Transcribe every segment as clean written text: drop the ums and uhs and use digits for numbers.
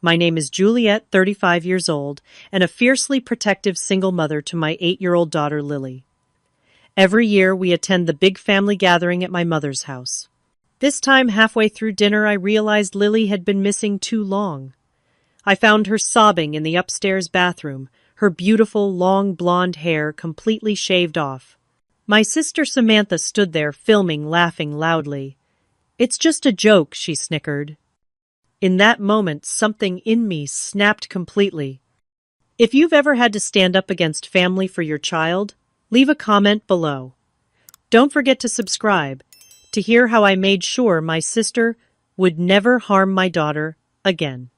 My name is Juliet, 35 years old, and a fiercely protective single mother to my 8-year-old daughter Lily. Every year we attend the big family gathering at my mother's house. This time, halfway through dinner, I realized Lily had been missing too long. I found her sobbing in the upstairs bathroom, her beautiful, long blonde hair completely shaved off. My sister Samantha stood there filming, laughing loudly. "It's just a joke," she snickered. In that moment, something in me snapped completely. If you've ever had to stand up against family for your child, leave a comment below. Don't forget to subscribe to hear how I made sure my sister would never harm my daughter again.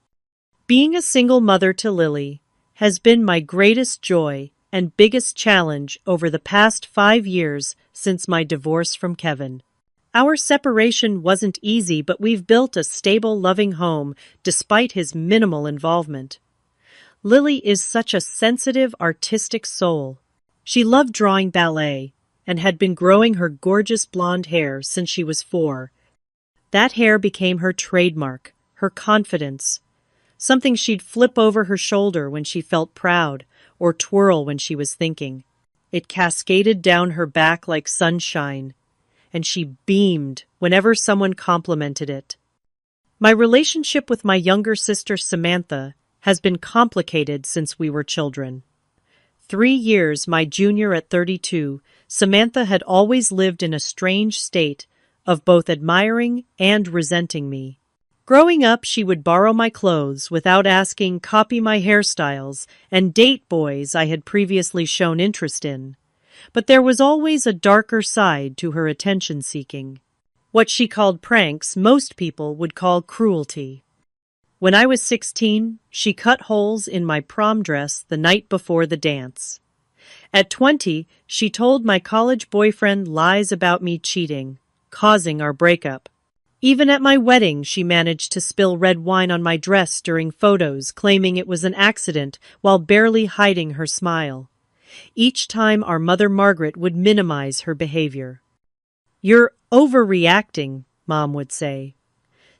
Being a single mother to Lily has been my greatest joy and biggest challenge over the past 5 years since my divorce from Kevin. Our separation wasn't easy, but we've built a stable, loving home despite his minimal involvement. Lily is such a sensitive, artistic soul. She loved drawing ballet and had been growing her gorgeous blonde hair since she was 4. That hair became her trademark, her confidence, something she'd flip over her shoulder when she felt proud or twirl when she was thinking. It cascaded down her back like sunshine, and she beamed whenever someone complimented it. My relationship with my younger sister Samantha has been complicated since we were children. 3 years my junior at 32, Samantha had always lived in a strange state of both admiring and resenting me. Growing up, she would borrow my clothes without asking, copy my hairstyles, and date boys I had previously shown interest in. But there was always a darker side to her attention-seeking. What she called pranks, most people would call cruelty. When I was 16, she cut holes in my prom dress the night before the dance. At 20, she told my college boyfriend lies about me cheating, causing our breakup. Even at my wedding, she managed to spill red wine on my dress during photos, claiming it was an accident while barely hiding her smile. Each time our mother Margaret would minimize her behavior. "You're overreacting," Mom would say.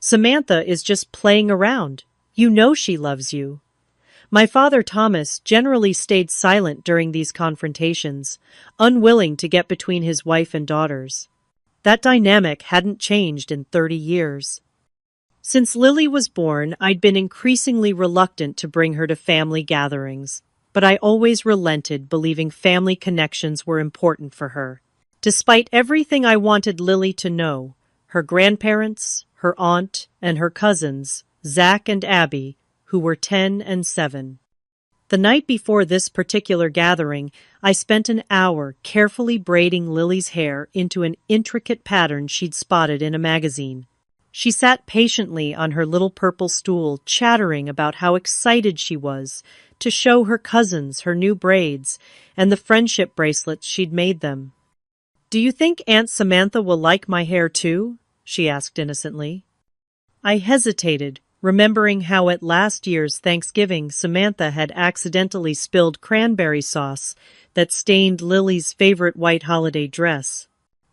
"Samantha is just playing around. You know she loves you." My father Thomas generally stayed silent during these confrontations, unwilling to get between his wife and daughters. That dynamic hadn't changed in 30 years. Since Lily was born, I'd been increasingly reluctant to bring her to family gatherings, but I always relented, believing family connections were important for her. Despite everything I wanted Lily to know, her grandparents, her aunt, and her cousins, Zach and Abby, who were 10 and 7. The night before this particular gathering, I spent an hour carefully braiding Lily's hair into an intricate pattern she'd spotted in a magazine. She sat patiently on her little purple stool, chattering about how excited she was to show her cousins her new braids and the friendship bracelets she'd made them. "Do you think Aunt Samantha will like my hair too?" she asked innocently. I hesitated, remembering how at last year's Thanksgiving Samantha had accidentally spilled cranberry sauce that stained Lily's favorite white holiday dress.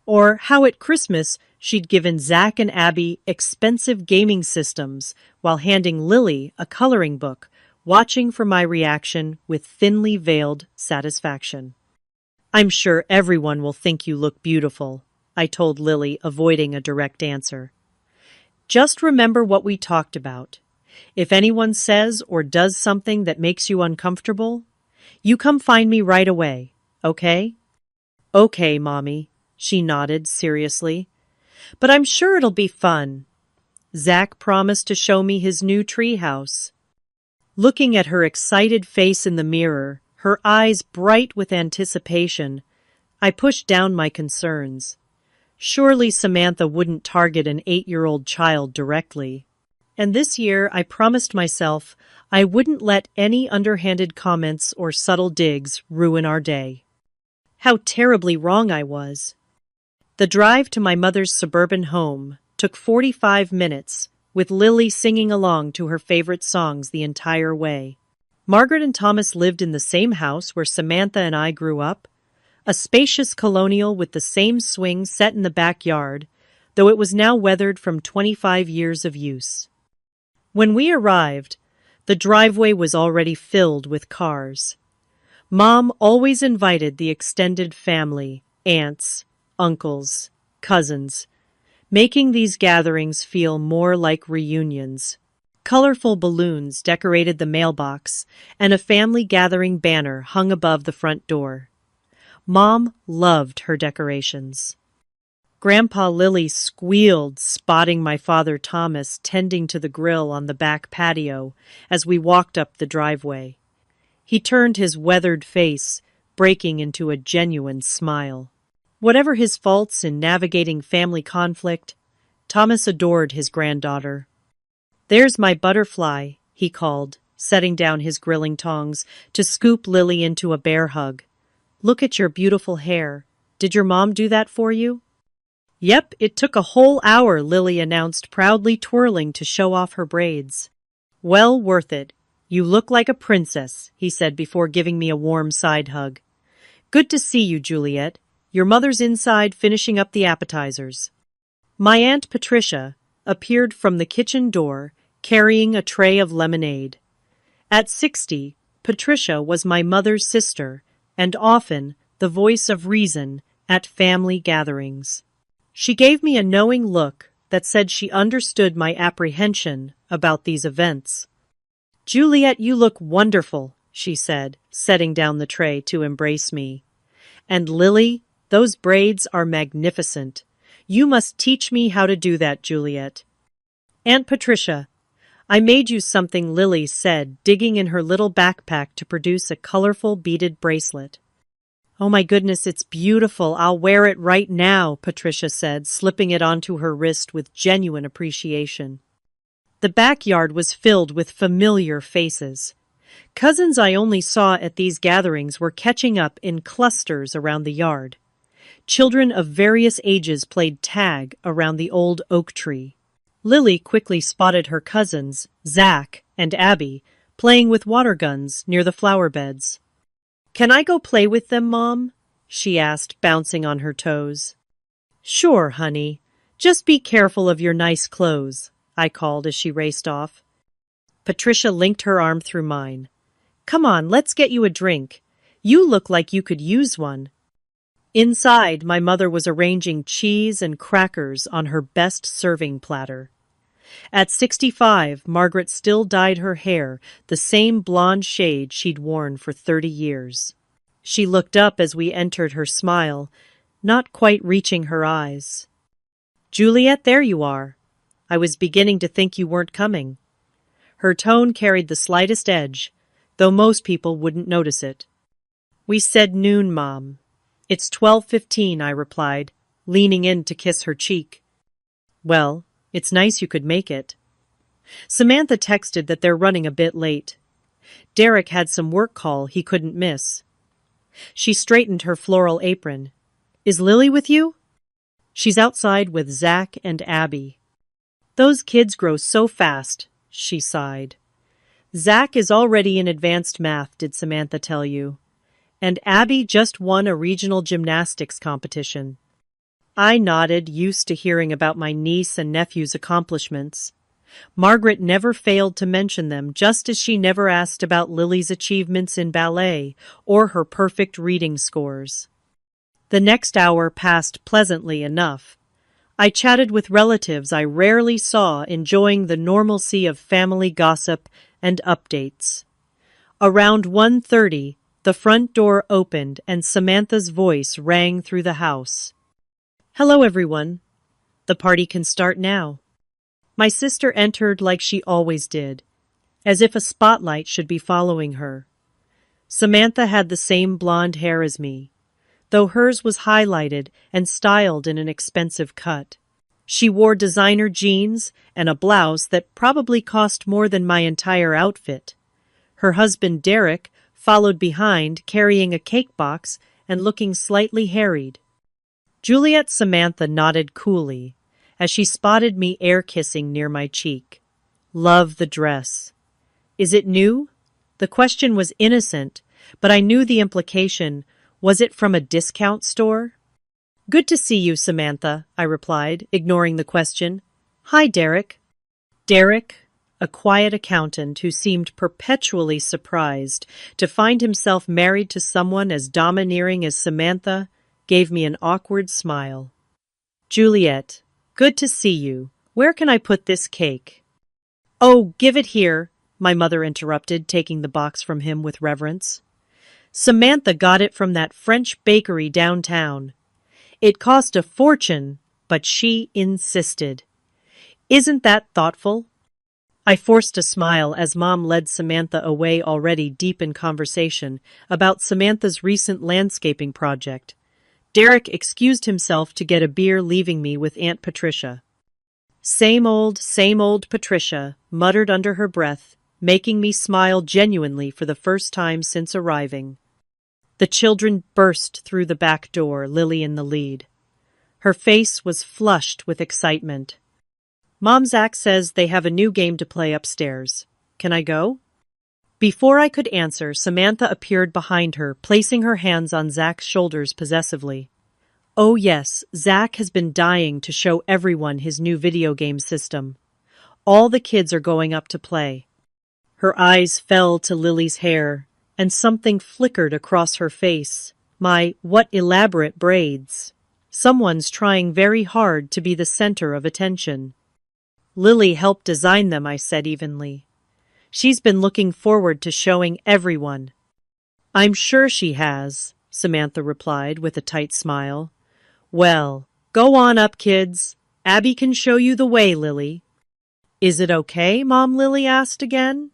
Or how at Christmas she'd given Zach and Abby expensive gaming systems while handing Lily a coloring book, watching for my reaction with thinly veiled satisfaction. "I'm sure everyone will think you look beautiful," I told Lily, avoiding a direct answer. "Just remember what we talked about. If anyone says or does something that makes you uncomfortable, you come find me right away, okay?" "Okay, Mommy," she nodded seriously. "But I'm sure it'll be fun." Zach promised to show me his new treehouse. Looking at her excited face in the mirror, her eyes bright with anticipation, I pushed down my concerns. Surely Samantha wouldn't target an 8-year-old child directly. And this year I promised myself I wouldn't let any underhanded comments or subtle digs ruin our day. How terribly wrong I was. The drive to my mother's suburban home took 45 minutes, with Lily singing along to her favorite songs the entire way. Margaret and Thomas lived in the same house where Samantha and I grew up, a spacious colonial with the same swing set in the backyard, though it was now weathered from 25 years of use. When we arrived, The driveway was already filled with cars. Mom always invited the extended family, aunts, uncles, cousins, making these gatherings feel more like reunions. Colorful balloons decorated the mailbox, and a family gathering banner hung above the front door. Mom loved her decorations. Grandpa Lily squealed, spotting my father Thomas tending to the grill on the back patio as we walked up the driveway. He turned his weathered face, breaking into a genuine smile. Whatever his faults in navigating family conflict, Thomas adored his granddaughter. "There's my butterfly," he called, setting down his grilling tongs to scoop Lily into a bear hug. "Look at your beautiful hair. Did your mom do that for you?" "Yep, it took a whole hour," Lily announced, proudly twirling to show off her braids. "Well worth it. You look like a princess," he said before giving me a warm side hug. "Good to see you, Juliet. Your mother's inside finishing up the appetizers." My Aunt Patricia appeared from the kitchen door, carrying a tray of lemonade. At 60, Patricia was my mother's sister, and often the voice of reason at family gatherings. She gave me a knowing look that said she understood my apprehension about these events. "Juliet, you look wonderful," she said, setting down the tray to embrace me. "And Lily, those braids are magnificent. You must teach me how to do that, Juliet." "Aunt Patricia, I made you something," Lily said, digging in her little backpack to produce a colorful beaded bracelet. "Oh my goodness, it's beautiful. I'll wear it right now," Patricia said, slipping it onto her wrist with genuine appreciation. The backyard was filled with familiar faces. Cousins I only saw at these gatherings were catching up in clusters around the yard. Children of various ages played tag around the old oak tree. Lily quickly spotted her cousins, Zach and Abby, playing with water guns near the flower beds. "Can I go play with them, Mom?" she asked, bouncing on her toes. "Sure, honey. Just be careful of your nice clothes," I called as she raced off. Patricia linked her arm through mine. "Come on, let's get you a drink. You look like you could use one." Inside, my mother was arranging cheese and crackers on her best serving platter. At 65, Margaret still dyed her hair the same blonde shade she'd worn for 30 years. She looked up as we entered, her smile not quite reaching her eyes. "Juliet, there you are. I was beginning to think you weren't coming." Her tone carried the slightest edge, though most people wouldn't notice it. "We said noon, Mom." "It's 12:15, I replied, leaning in to kiss her cheek. "Well, it's nice you could make it." Samantha texted that they're running a bit late. Derek had some work call he couldn't miss. She straightened her floral apron. "Is Lily with you?" "She's outside with Zach and Abby." "Those kids grow so fast," she sighed. "Zach is already in advanced math, did Samantha tell you? And Abby just won a regional gymnastics competition." I nodded, used to hearing about my niece and nephew's accomplishments. Margaret never failed to mention them, just as she never asked about Lily's achievements in ballet or her perfect reading scores. The next hour passed pleasantly enough. I chatted with relatives I rarely saw, enjoying the normalcy of family gossip and updates. Around 1:30, the front door opened and Samantha's voice rang through the house. "Hello, everyone. The party can start now." My sister entered like she always did, as if a spotlight should be following her. Samantha had the same blonde hair as me, though hers was highlighted and styled in an expensive cut. She wore designer jeans and a blouse that probably cost more than my entire outfit. Her husband Derek followed behind, carrying a cake box and looking slightly harried. Juliet Samantha nodded coolly as she spotted me air-kissing near my cheek. "Love the dress." "Is it new?" The question was innocent, but I knew the implication. Was it from a discount store? "Good to see you, Samantha," I replied, ignoring the question. "Hi, Derek." Derek, a quiet accountant who seemed perpetually surprised to find himself married to someone as domineering as Samantha, gave me an awkward smile. "Juliet, good to see you. Where can I put this cake?" "Oh, give it here," my mother interrupted, taking the box from him with reverence. "Samantha got it from that French bakery downtown. It cost a fortune, but she insisted. Isn't that thoughtful?" I forced a smile as Mom led Samantha away, already deep in conversation about Samantha's recent landscaping project. Derek excused himself to get a beer, leaving me with Aunt Patricia. Same old Patricia," muttered under her breath, making me smile genuinely for the first time since arriving. The children burst through the back door, Lily in the lead. Her face was flushed with excitement. "Mom, Zach says they have a new game to play upstairs. Can I go?" Before I could answer, Samantha appeared behind her, placing her hands on Zach's shoulders possessively. "Oh yes, Zach has been dying to show everyone his new video game system. All the kids are going up to play." Her eyes fell to Lily's hair, and something flickered across her face. What elaborate braids. Someone's trying very hard to be the center of attention. "Lily helped design them," I said evenly. "She's been looking forward to showing everyone." "I'm sure she has," Samantha replied with a tight smile. "Well, go on up, kids. Abby can show you the way, Lily." "Is it okay, Mom?" Lily asked again.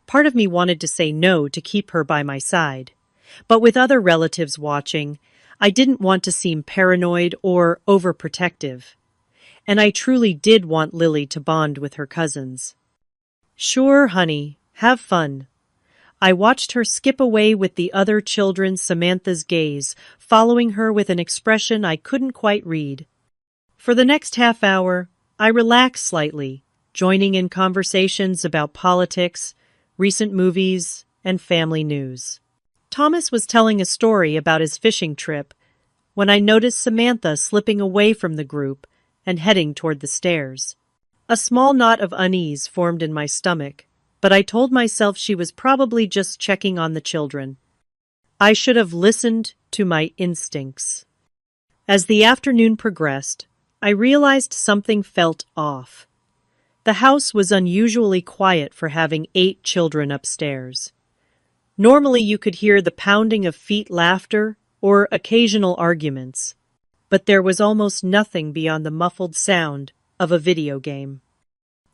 Part of me wanted to say no to keep her by my side, but with other relatives watching, I didn't want to seem paranoid or overprotective. And I truly did want Lily to bond with her cousins. "Sure, honey, have fun." I watched her skip away with the other children, Samantha's gaze following her with an expression I couldn't quite read. For the next half hour, I relaxed slightly, joining in conversations about politics, recent movies, and family news. Thomas was telling a story about his fishing trip when I noticed Samantha slipping away from the group and heading toward the stairs. A small knot of unease formed in my stomach, but I told myself she was probably just checking on the children. I should have listened to my instincts. As the afternoon progressed, I realized something felt off. The house was unusually quiet for having 8 children upstairs. Normally you could hear the pounding of feet, laughter, or occasional arguments, but there was almost nothing beyond the muffled sound of a video game.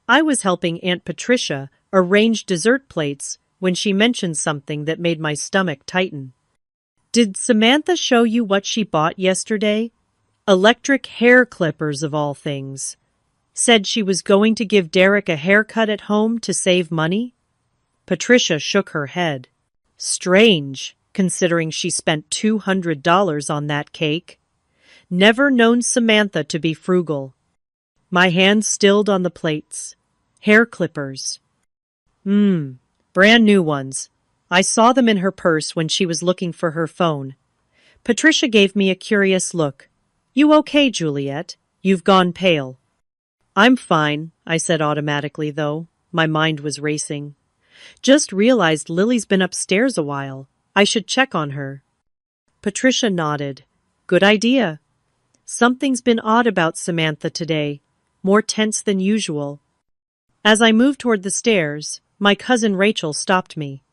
I was helping Aunt Patricia arrange dessert plates when she mentioned something that made my stomach tighten. "Did Samantha show you what she bought yesterday? Electric hair clippers of all things. Said she was going to give Derek a haircut at home to save money?" Patricia shook her head. "Strange, considering she spent $200 on that cake. Never known Samantha to be frugal." My hand stilled on the plates. Hair clippers. Brand new ones. I saw them in her purse when she was looking for her phone. Patricia gave me a curious look. "You okay, Juliet? You've gone pale." "I'm fine," I said automatically, though my mind was racing. "Just realized Lily's been upstairs a while. I should check on her." Patricia nodded. "Good idea." Something's been odd about Samantha today, more tense than usual. As I moved toward the stairs, my cousin Rachel stopped me.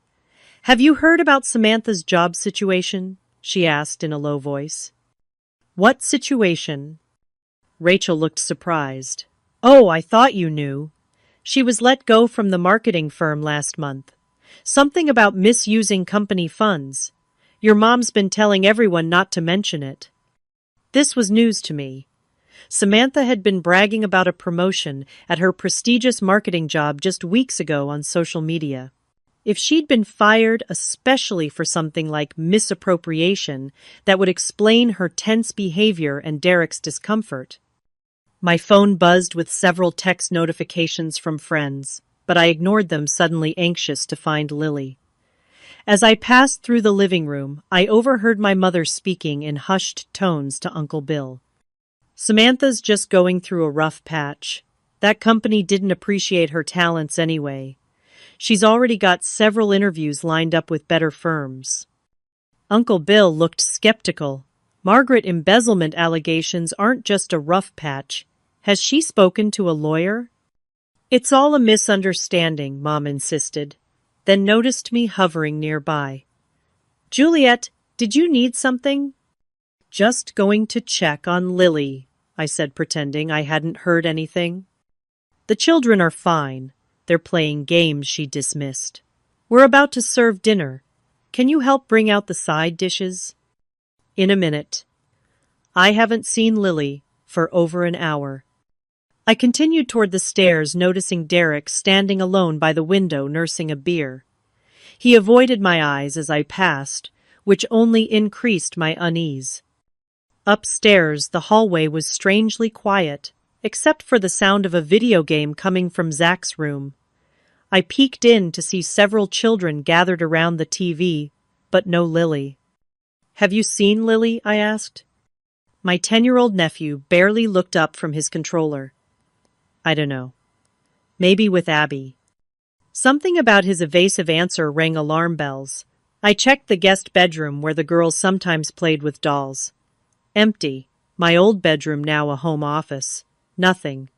"Have you heard about Samantha's job situation?" she asked in a low voice. "What situation?" Rachel looked surprised. "Oh, I thought you knew. She was let go from the marketing firm last month. Something about misusing company funds. Your mom's been telling everyone not to mention it." This was news to me. Samantha had been bragging about a promotion at her prestigious marketing job just weeks ago on social media. If she'd been fired, especially for something like misappropriation, that would explain her tense behavior and Derek's discomfort. My phone buzzed with several text notifications from friends, but I ignored them, suddenly anxious to find Lily. As I passed through the living room, I overheard my mother speaking in hushed tones to Uncle Bill. "Samantha's just going through a rough patch. That company didn't appreciate her talents anyway. She's already got several interviews lined up with better firms. Uncle Bill looked skeptical. Margaret, embezzlement allegations aren't just a rough patch. Has she spoken to a lawyer? It's all a misunderstanding, Mom insisted, then noticed me hovering nearby. Juliet, did you need something? Just going to check on Lily, I said, pretending I hadn't heard anything. The children are fine. They're playing games, she dismissed. We're about to serve dinner. Can you help bring out the side dishes? In a minute. I haven't seen Lily for over an hour. I continued toward the stairs, noticing Derek standing alone by the window nursing a beer. He avoided my eyes as I passed, which only increased my unease. Upstairs, the hallway was strangely quiet, except for the sound of a video game coming from Zach's room. I peeked in to see several children gathered around the TV, but no Lily. Have you seen Lily? I asked. My 10-year-old nephew barely looked up from his controller. I don't know. Maybe with Abby. Something about his evasive answer rang alarm bells. I checked the guest bedroom where the girls sometimes played with dolls. Empty. My old bedroom now a home office. Nothing.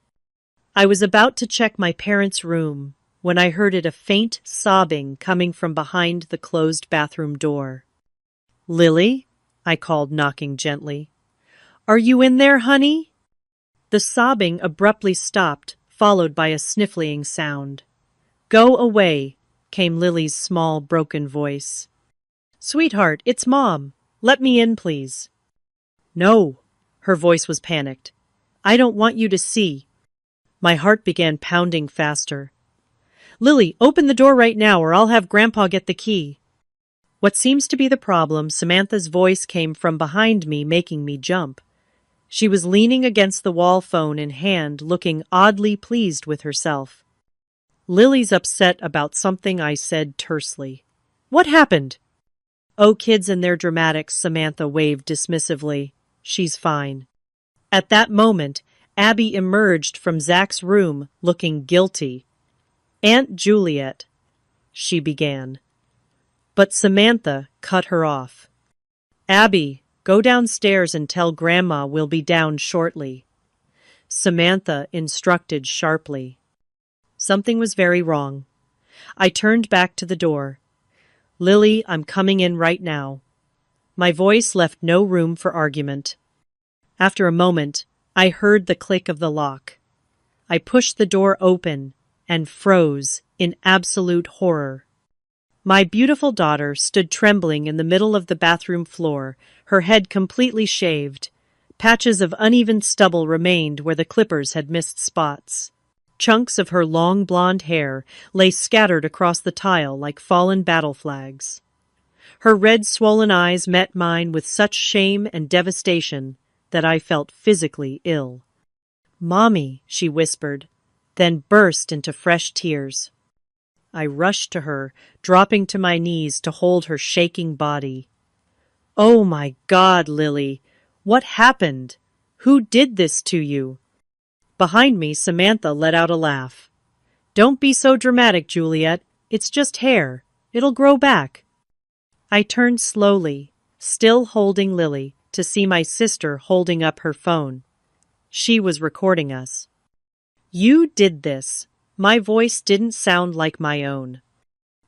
I was about to check my parents' room when I heard a faint sobbing coming from behind the closed bathroom door. Lily? I called, knocking gently. Are you in there, honey? The sobbing abruptly stopped, followed by a sniffling sound. Go away, came Lily's small, broken voice. Sweetheart, it's Mom. Let me in, please. No, her voice was panicked. I don't want you to see. My heart began pounding faster. Lily, open the door right now or I'll have Grandpa get the key. What seems to be the problem, Samantha's voice came from behind me, making me jump. She was leaning against the wall, phone in hand, looking oddly pleased with herself. Lily's upset about something, I said tersely. What happened? Oh, kids and their dramatics, Samantha waved dismissively. She's fine. At that moment, Abby emerged from Zach's room, looking guilty. Aunt Juliet, she began. But Samantha cut her off. Abby, go downstairs and tell Grandma we'll be down shortly. Samantha instructed sharply. Something was very wrong. I turned back to the door. Lily, I'm coming in right now. My voice left no room for argument. After a moment, I heard the click of the lock. I pushed the door open and froze in absolute horror. My beautiful daughter stood trembling in the middle of the bathroom floor, her head completely shaved. Patches of uneven stubble remained where the clippers had missed spots. Chunks of her long blonde hair lay scattered across the tile like fallen battle flags. Her red, swollen eyes met mine with such shame and devastation that I felt physically ill. Mommy, she whispered, then burst into fresh tears. I rushed to her, dropping to my knees to hold her shaking body. Oh my God, Lily, what happened? Who did this to you? Behind me, Samantha let out a laugh. Don't be so dramatic, Juliet. It's just hair. It'll grow back. I turned slowly, still holding Lily, to see my sister holding up her phone. She was recording us. You did this. My voice didn't sound like my own.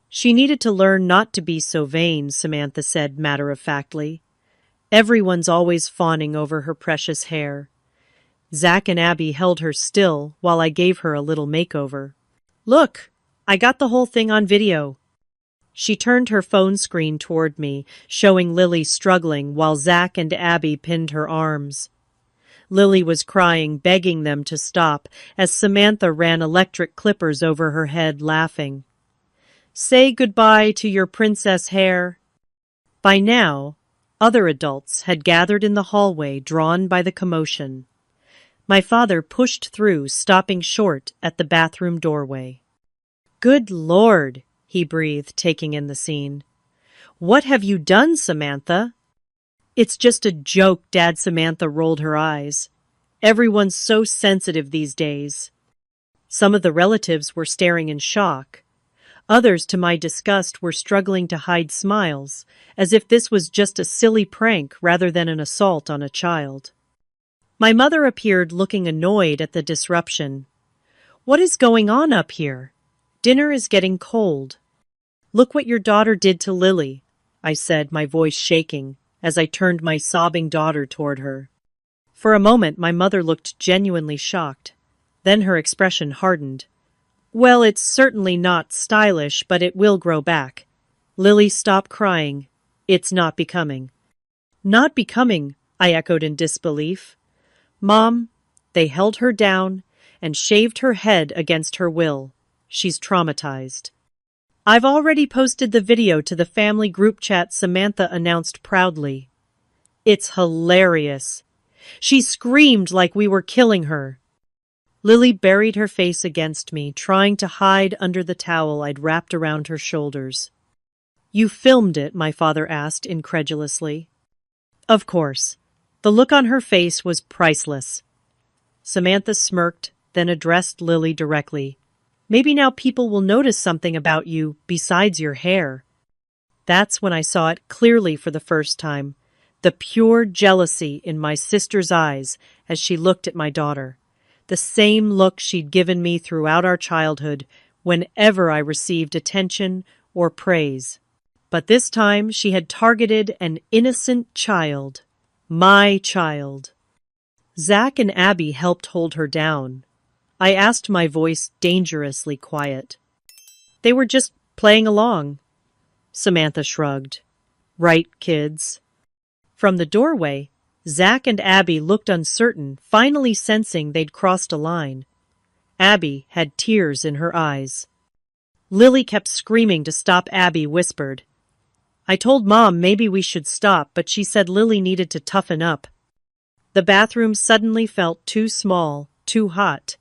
She needed to learn not to be so vain, Samantha said matter-of-factly. Everyone's always fawning over her precious hair. Zach and Abby held her still while I gave her a little makeover. Look, I got the whole thing on video. She turned her phone screen toward me, showing Lily struggling while Zach and Abby pinned her arms. Lily was crying, begging them to stop, as Samantha ran electric clippers over her head, laughing. Say goodbye to your princess hair. By now, other adults had gathered in the hallway, drawn by the commotion. My father pushed through, stopping short at the bathroom doorway. Good Lord, he breathed, taking in the scene. What have you done, Samantha? It's just a joke, Dad. Samantha rolled her eyes. Everyone's so sensitive these days. Some of the relatives were staring in shock. Others, to my disgust, were struggling to hide smiles, as if this was just a silly prank rather than an assault on a child. My mother appeared looking annoyed at the disruption. "What is going on up here? Dinner is getting cold." "Look what your daughter did to Lily," I said, my voice shaking, as I turned my sobbing daughter toward her. For a moment, my mother looked genuinely shocked. Then her expression hardened. "Well, it's certainly not stylish, but it will grow back. Lily, stop crying. It's not becoming." "Not becoming," I echoed in disbelief. "Mom, they held her down and shaved her head against her will. She's traumatized." "I've already posted the video to the family group chat," Samantha announced proudly. "It's hilarious. She screamed like we were killing her." Lily buried her face against me, trying to hide under the towel I'd wrapped around her shoulders. "You filmed it?" my father asked incredulously. Of course. The look on her face was priceless. Samantha smirked, then addressed Lily directly. "Maybe now people will notice something about you besides your hair." That's when I saw it clearly for the first time, the pure jealousy in my sister's eyes as she looked at my daughter. The same look she'd given me throughout our childhood whenever I received attention or praise. But this time she had targeted an innocent child. My child. Zach and Abby helped hold her down. I asked, my voice dangerously quiet. "They were just playing along." Samantha shrugged. "Right, kids." From the doorway, Zach and Abby looked uncertain, finally sensing they'd crossed a line. Abby had tears in her eyes. Lily kept screaming to stop. Abby whispered. I told Mom maybe we should stop, but she said Lily needed to toughen up. The bathroom suddenly felt too small, too hot.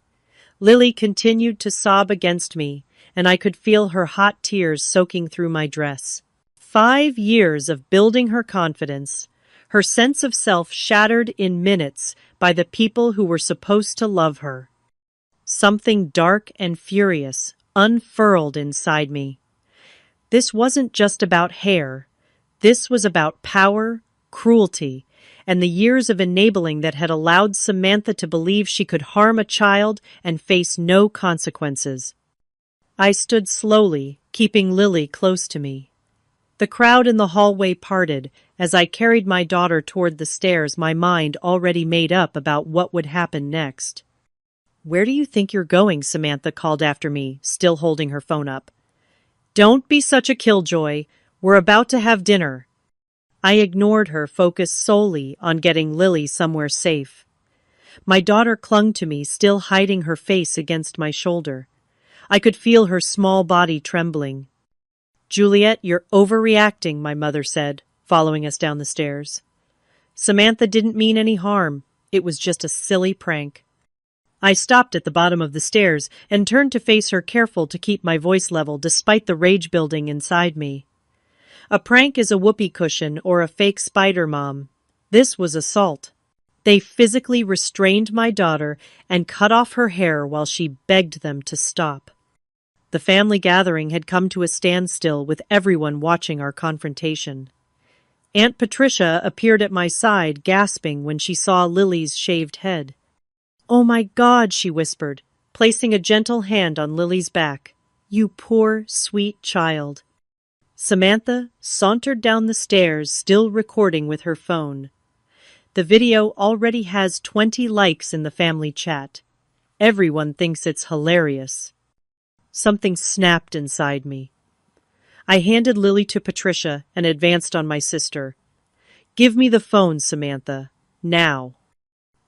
Lily continued to sob against me, and I could feel her hot tears soaking through my dress. 5 years of building her confidence, her sense of self shattered in minutes by the people who were supposed to love her. Something dark and furious unfurled inside me. This wasn't just about hair. This was about power, cruelty, and the years of enabling that had allowed Samantha to believe she could harm a child and face no consequences. I stood slowly, keeping Lily close to me. The crowd in the hallway parted as I carried my daughter toward the stairs, my mind already made up about what would happen next. "Where do you think you're going?" Samantha called after me, still holding her phone up. "Don't be such a killjoy. We're about to have dinner." I ignored her, focused solely on getting Lily somewhere safe. My daughter clung to me, still hiding her face against my shoulder. I could feel her small body trembling. "Juliet, you're overreacting," my mother said, following us down the stairs. "Samantha didn't mean any harm. It was just a silly prank." I stopped at the bottom of the stairs and turned to face her, careful to keep my voice level despite the rage building inside me. A prank is a whoopee cushion or a fake spider, Mom. This was assault. They physically restrained my daughter and cut off her hair while she begged them to stop. The family gathering had come to a standstill, with everyone watching our confrontation. Aunt Patricia appeared at my side, gasping when she saw Lily's shaved head. "Oh my God," she whispered, placing a gentle hand on Lily's back. "You poor, sweet child." Samantha sauntered down the stairs, still recording with her phone. The video already has 20 likes in the family chat. Everyone thinks it's hilarious. Something snapped inside me. I handed Lily to Patricia and advanced on my sister. "Give me the phone, Samantha. Now."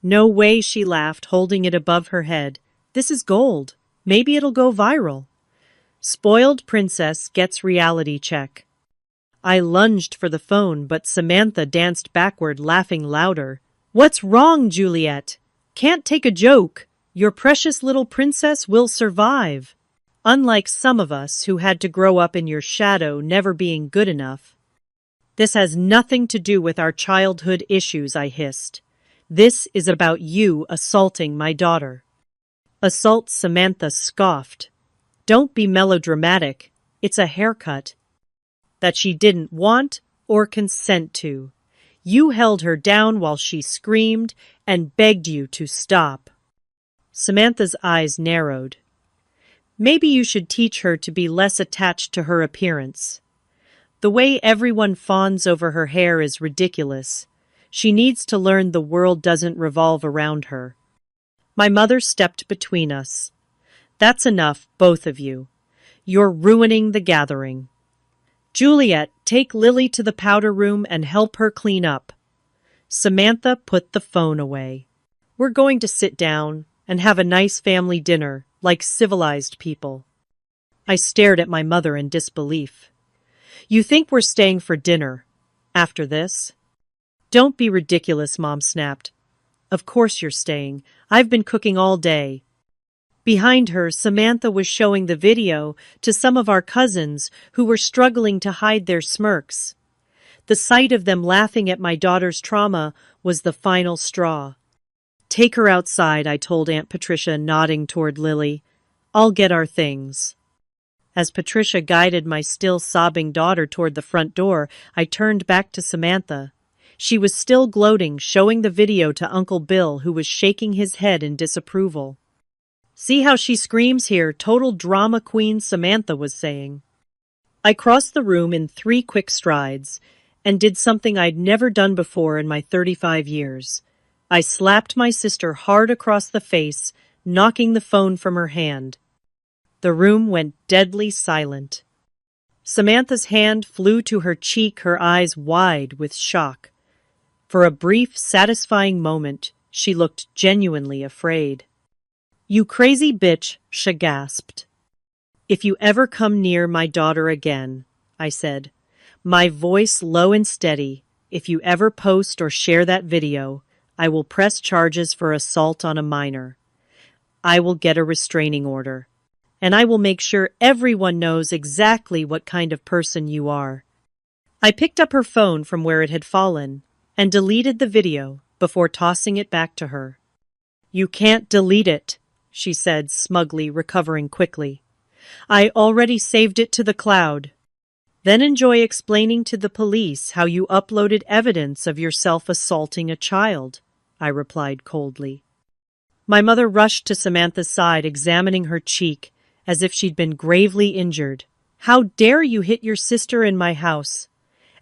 "No way," she laughed, holding it above her head. "This is gold. Maybe it'll go viral." Spoiled princess gets reality check. I lunged for the phone, but Samantha danced backward, laughing louder. "What's wrong, Juliet? Can't take a joke. Your precious little princess will survive. Unlike some of us who had to grow up in your shadow, never being good enough." "This has nothing to do with our childhood issues," I hissed. "This is about you assaulting my daughter." Assault, Samantha scoffed. Don't be melodramatic. It's a haircut that she didn't want or consent to. You held her down while she screamed and begged you to stop. Samantha's eyes narrowed. Maybe you should teach her to be less attached to her appearance. The way everyone fawns over her hair is ridiculous. She needs to learn the world doesn't revolve around her. My mother stepped between us. That's enough, both of you. You're ruining the gathering. Juliet, take Lily to the powder room and help her clean up. Samantha put the phone away. We're going to sit down and have a nice family dinner, like civilized people. I stared at my mother in disbelief. You think we're staying for dinner after this? Don't be ridiculous, Mom snapped. Of course you're staying. I've been cooking all day. Behind her, Samantha was showing the video to some of our cousins who were struggling to hide their smirks. The sight of them laughing at my daughter's trauma was the final straw. Take her outside, I told Aunt Patricia, nodding toward Lily. I'll get our things. As Patricia guided my still sobbing daughter toward the front door, I turned back to Samantha. She was still gloating, showing the video to Uncle Bill, who was shaking his head in disapproval. See how she screams here, total drama queen, Samantha was saying. I crossed the room in 3 quick strides and did something I'd never done before in my 35 years. I slapped my sister hard across the face, knocking the phone from her hand. The room went deadly silent. Samantha's hand flew to her cheek, her eyes wide with shock. For a brief, satisfying moment, she looked genuinely afraid. You crazy bitch, she gasped. If you ever come near my daughter again, I said, my voice low and steady, if you ever post or share that video, I will press charges for assault on a minor. I will get a restraining order. And I will make sure everyone knows exactly what kind of person you are. I picked up her phone from where it had fallen and deleted the video before tossing it back to her. You can't delete it, she said smugly, recovering quickly. I already saved it to the cloud. Then enjoy explaining to the police how you uploaded evidence of yourself assaulting a child, I replied coldly. My mother rushed to Samantha's side, examining her cheek as if she'd been gravely injured. How dare you hit your sister in my house?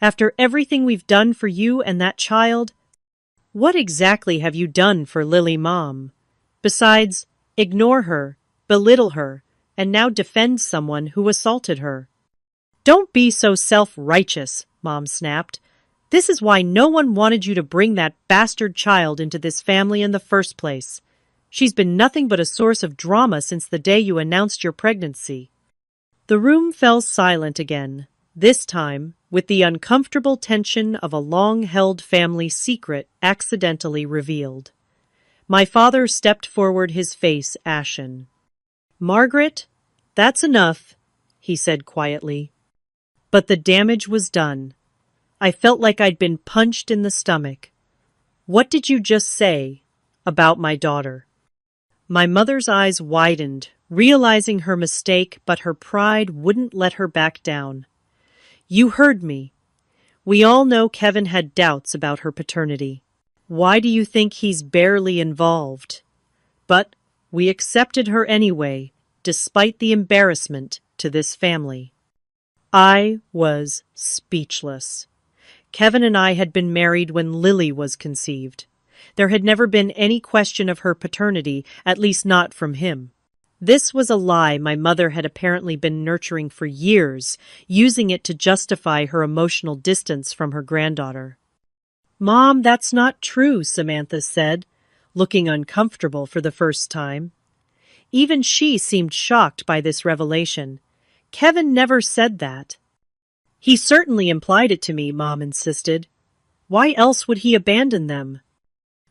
After everything we've done for you and that child? What exactly have you done for Lily, Mom? Besides, ignore her, belittle her, and now defend someone who assaulted her. Don't be so self-righteous, Mom snapped. This is why no one wanted you to bring that bastard child into this family in the first place. She's been nothing but a source of drama since the day you announced your pregnancy. The room fell silent again, this time with the uncomfortable tension of a long-held family secret accidentally revealed. My father stepped forward, his face ashen. Margaret, that's enough, he said quietly. But the damage was done. I felt like I'd been punched in the stomach. What did you just say about my daughter? My mother's eyes widened, realizing her mistake, but her pride wouldn't let her back down. You heard me. We all know Kevin had doubts about her paternity. Why do you think he's barely involved? But we accepted her anyway, despite the embarrassment to this family. I was speechless. Kevin and I had been married when Lily was conceived. There had never been any question of her paternity, at least not from him. This was a lie my mother had apparently been nurturing for years, using it to justify her emotional distance from her granddaughter. Mom, that's not true, Samantha said, looking uncomfortable for the first time. Even she seemed shocked by this revelation. Kevin never said that. He certainly implied it to me, Mom insisted. Why else would he abandon them?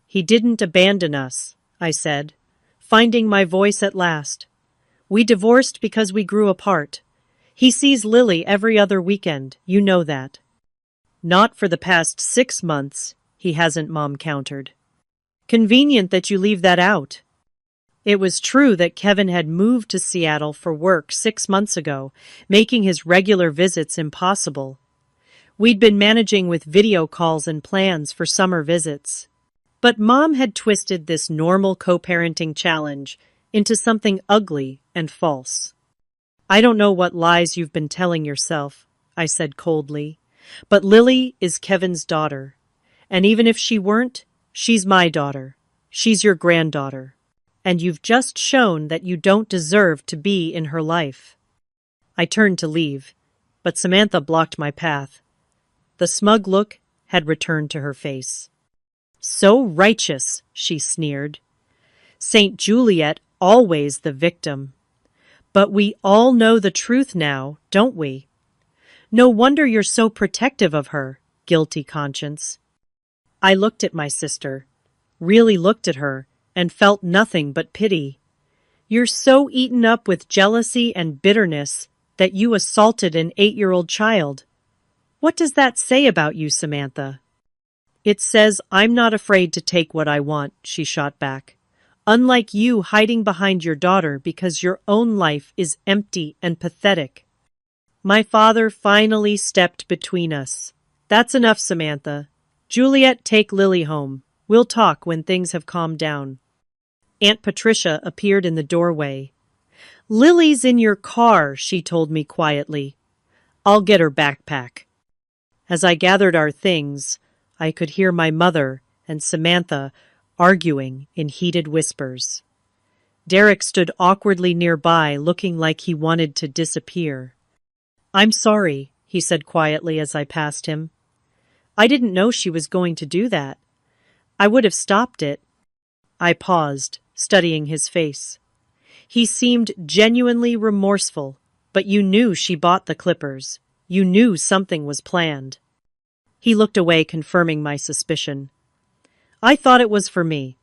He didn't abandon us, I said, finding my voice at last. We divorced because we grew apart. He sees Lily every other weekend, you know that. Not for the past 6 months, he hasn't, Mom countered. Convenient that you leave that out. It was true that Kevin had moved to Seattle for work 6 months ago, making his regular visits impossible. We'd been managing with video calls and plans for summer visits. But Mom had twisted this normal co-parenting challenge into something ugly and false. "I don't know what lies you've been telling yourself," I said coldly, "but Lily is Kevin's daughter. And even if she weren't, she's my daughter. She's your granddaughter. And you've just shown that you don't deserve to be in her life." I turned to leave, but Samantha blocked my path. The smug look had returned to her face. "So righteous," she sneered. "Saint Juliet always the victim. But we all know the truth now, don't we? No wonder you're so protective of her, guilty conscience." I looked at my sister, really looked at her, and felt nothing but pity. "You're so eaten up with jealousy and bitterness that you assaulted an 8-year-old child. What does that say about you, Samantha?" "It says I'm not afraid to take what I want," she shot back. "Unlike you hiding behind your daughter because your own life is empty and pathetic." My father finally stepped between us. "That's enough, Samantha. Juliet, take Lily home. We'll talk when things have calmed down." Aunt Patricia appeared in the doorway. "Lily's in your car," she told me quietly. "I'll get her backpack." As I gathered our things, I could hear my mother and Samantha arguing in heated whispers. Derek stood awkwardly nearby, looking like he wanted to disappear. "I'm sorry," he said quietly as I passed him. "I didn't know she was going to do that. I would have stopped it." I paused, studying his face. He seemed genuinely remorseful, but you knew she bought the clippers. You knew something was planned. He looked away, confirming my suspicion. "I thought it was for me.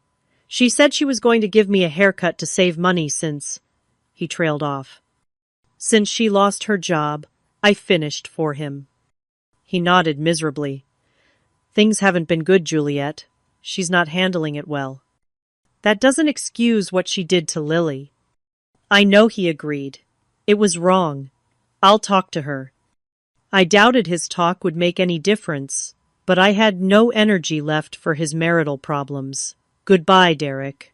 She said she was going to give me a haircut to save money since—" He trailed off. "Since she lost her job, I finished for him." He nodded miserably. "Things haven't been good, Juliet. She's not handling it well." "That doesn't excuse what she did to Lily." "I know," he agreed. "It was wrong. I'll talk to her." I doubted his talk would make any difference, but I had no energy left for his marital problems. Goodbye, Derek.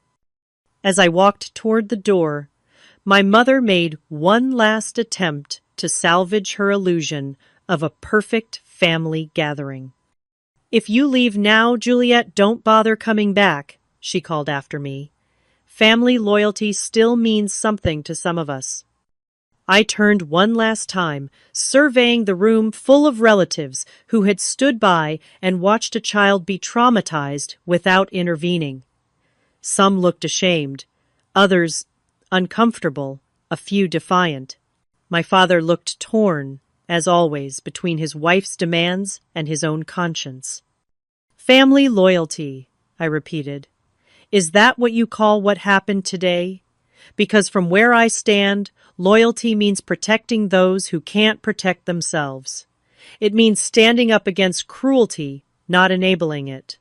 As I walked toward the door, my mother made one last attempt to salvage her illusion of a perfect family gathering. "If you leave now, Juliet, don't bother coming back," she called after me. "Family loyalty still means something to some of us." I turned one last time, surveying the room full of relatives who had stood by and watched a child be traumatized without intervening. Some looked ashamed, others uncomfortable, a few defiant. My father looked torn, as always, between his wife's demands and his own conscience. "Family loyalty," I repeated. "Is that what you call what happened today? Because from where I stand, loyalty means protecting those who can't protect themselves. It means standing up against cruelty, not enabling it.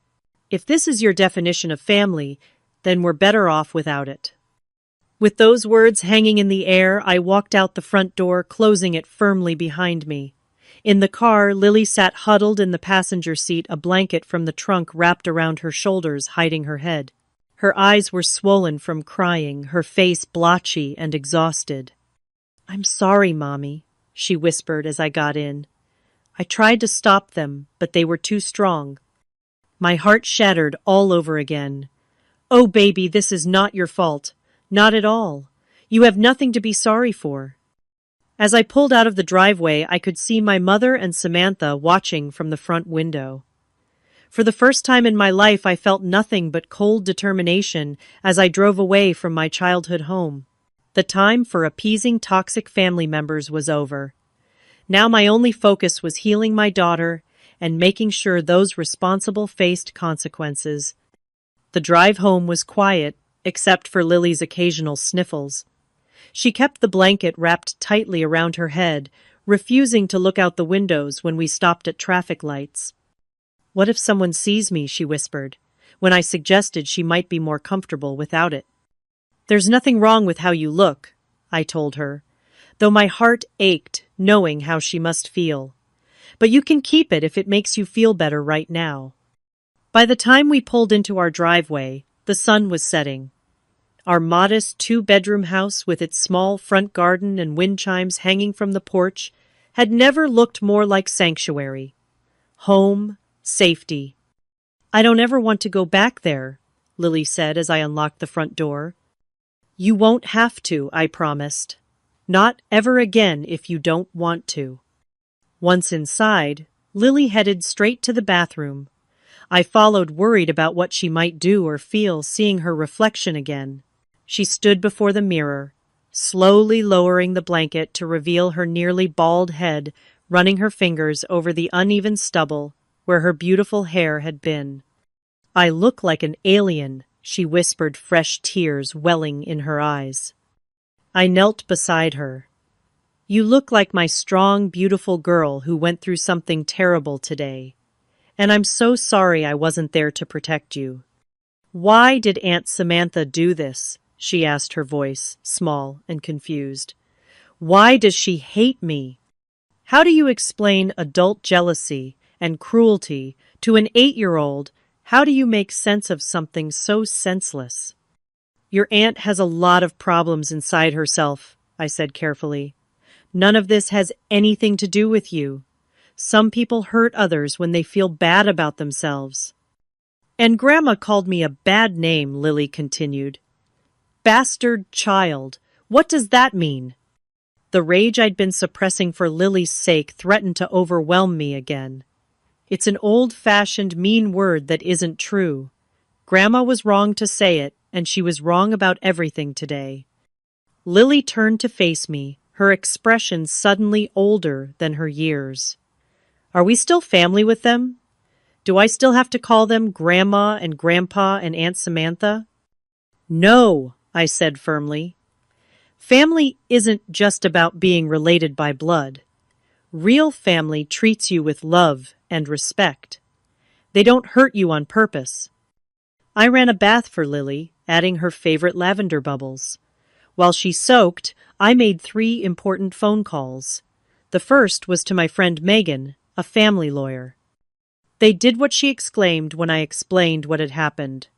If this is your definition of family, then we're better off without it." With those words hanging in the air, I walked out the front door, closing it firmly behind me. In the car, Lily sat huddled in the passenger seat, a blanket from the trunk wrapped around her shoulders, hiding her head. Her eyes were swollen from crying, her face blotchy and exhausted. "I'm sorry, Mommy," she whispered as I got in. "I tried to stop them, but they were too strong." My heart shattered all over again. "Oh, baby, this is not your fault. Not at all. You have nothing to be sorry for." As I pulled out of the driveway, I could see my mother and Samantha watching from the front window. For the first time in my life, I felt nothing but cold determination as I drove away from my childhood home. The time for appeasing toxic family members was over. Now my only focus was healing my daughter and making sure those responsible faced consequences. The drive home was quiet, except for Lily's occasional sniffles. She kept the blanket wrapped tightly around her head, refusing to look out the windows when we stopped at traffic lights. "What if someone sees me?" she whispered, when I suggested she might be more comfortable without it. There's nothing wrong with how you look, I told her, though my heart ached knowing how she must feel. But you can keep it if it makes you feel better right now. By the time we pulled into our driveway, the sun was setting. Our modest two-bedroom house with its small front garden and wind chimes hanging from the porch had never looked more like sanctuary. Home, safety. I don't ever want to go back there, Lily said as I unlocked the front door. You won't have to, I promised. Not ever again if you don't want to. Once inside, Lily headed straight to the bathroom. I followed, worried about what she might do or feel seeing her reflection again. She stood before the mirror, slowly lowering the blanket to reveal her nearly bald head, running her fingers over the uneven stubble where her beautiful hair had been. I look like an alien, she whispered, fresh tears welling in her eyes. I knelt beside her. You look like my strong, beautiful girl who went through something terrible today. And I'm so sorry I wasn't there to protect you. Why did Aunt Samantha do this? She asked, her voice small and confused. Why does she hate me? How do you explain adult jealousy and cruelty to an 8-year-old? How do you make sense of something so senseless? Your aunt has a lot of problems inside herself, I said carefully. None of this has anything to do with you. Some people hurt others when they feel bad about themselves. And Grandma called me a bad name, Lily continued. Bastard child. What does that mean? The rage I'd been suppressing for Lily's sake threatened to overwhelm me again. It's an old-fashioned, mean word that isn't true. Grandma was wrong to say it, and she was wrong about everything today. Lily turned to face me, her expression suddenly older than her years. Are we still family with them? Do I still have to call them Grandma and Grandpa and Aunt Samantha? No, I said firmly. Family isn't just about being related by blood. Real family treats you with love and respect. They don't hurt you on purpose. I ran a bath for Lily, adding her favorite lavender bubbles. While she soaked, I made 3 important phone calls. The first was to my friend Megan, a family lawyer. They did what she exclaimed when I explained what had happened.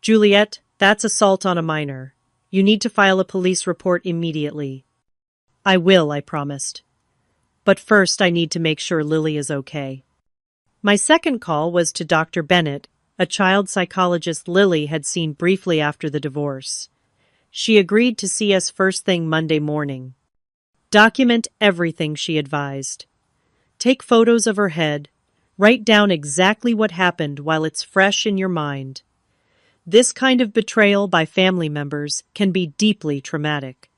Juliet, that's assault on a minor. You need to file a police report immediately. I will, I promised. But first I need to make sure Lily is okay. My second call was to Dr. Bennett, a child psychologist Lily had seen briefly after the divorce. She agreed to see us first thing Monday morning. Document everything, she advised. Take photos of her head. Write down exactly what happened while it's fresh in your mind. This kind of betrayal by family members can be deeply traumatic.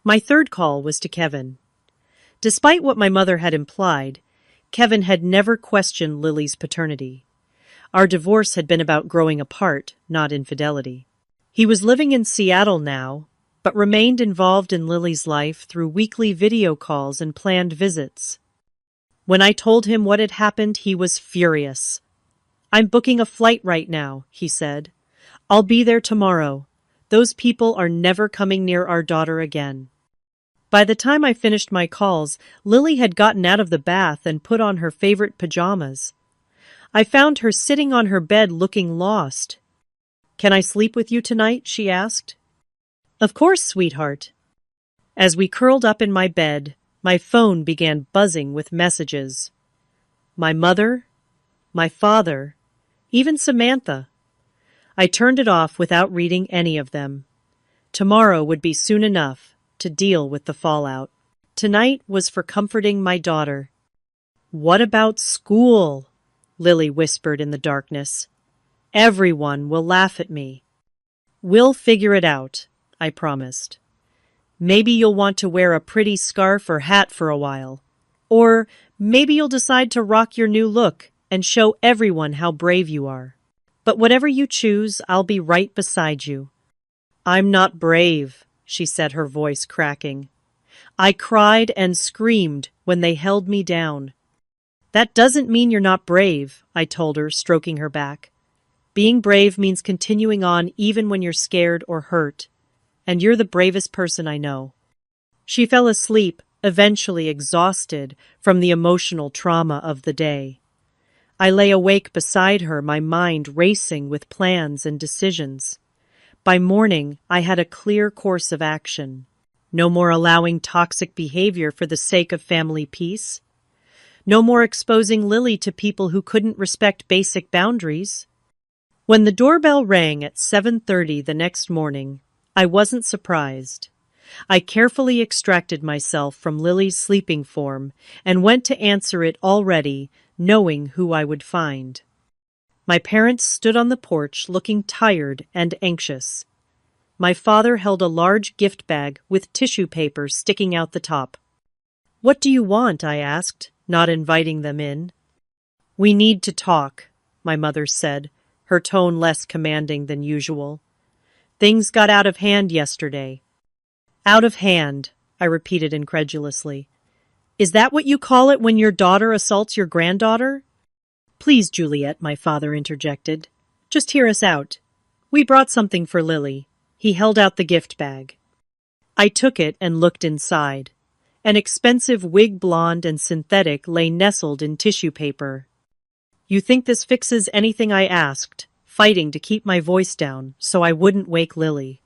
My third call was to Kevin. Despite what my mother had implied, Kevin had never questioned Lily's paternity. Our divorce had been about growing apart, not infidelity. He was living in Seattle now, but remained involved in Lily's life through weekly video calls and planned visits. When I told him what had happened, he was furious. I'm booking a flight right now, he said. I'll be there tomorrow. Those people are never coming near our daughter again. By the time I finished my calls, Lily had gotten out of the bath and put on her favorite pajamas. I found her sitting on her bed looking lost. Can I sleep with you tonight? She asked. Of course, sweetheart. As we curled up in my bed, my phone began buzzing with messages. My mother, my father, even Samantha. I turned it off without reading any of them. Tomorrow would be soon enough to deal with the fallout. Tonight was for comforting my daughter. What about school? Lily whispered in the darkness. Everyone will laugh at me. We'll figure it out, I promised. Maybe you'll want to wear a pretty scarf or hat for a while. Or maybe you'll decide to rock your new look and show everyone how brave you are. But whatever you choose, I'll be right beside you. I'm not brave, she said, her voice cracking. I cried and screamed when they held me down. That doesn't mean you're not brave, I told her, stroking her back. Being brave means continuing on even when you're scared or hurt. and you're the bravest person I know." She fell asleep, eventually exhausted from the emotional trauma of the day. I lay awake beside her, my mind racing with plans and decisions. By morning, I had a clear course of action. No more allowing toxic behavior for the sake of family peace. No more exposing Lily to people who couldn't respect basic boundaries. When the doorbell rang at 7:30 the next morning, I wasn't surprised. I carefully extracted myself from Lily's sleeping form and went to answer it already, knowing who I would find. My parents stood on the porch looking tired and anxious. My father held a large gift bag with tissue paper sticking out the top. "What do you want?" I asked, not inviting them in. "We need to talk," my mother said, her tone less commanding than usual. "Things got out of hand yesterday." "Out of hand," I repeated incredulously. "Is that what you call it when your daughter assaults your granddaughter?" "Please, Juliet," my father interjected. "Just hear us out. We brought something for Lily." He held out the gift bag. I took it and looked inside. An expensive wig, blonde and synthetic, lay nestled in tissue paper. "You think this fixes anything?" I asked, fighting to keep my voice down so I wouldn't wake Lily.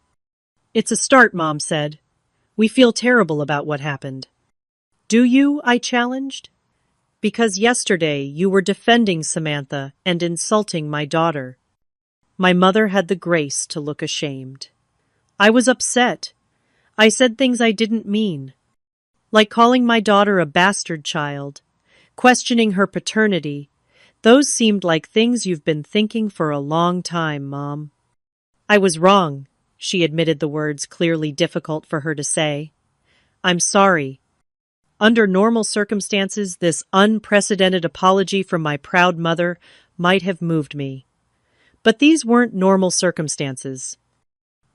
"It's a start," Mom said. "We feel terrible about what happened." "Do you?" I challenged. "Because yesterday you were defending Samantha and insulting my daughter." My mother had the grace to look ashamed. "I was upset. I said things I didn't mean. Like calling my daughter a bastard child, questioning her paternity. Those seemed like things you've been thinking for a long time, Mom." "I was wrong," she admitted, the words clearly difficult for her to say. "I'm sorry." Under normal circumstances, this unprecedented apology from my proud mother might have moved me. But these weren't normal circumstances.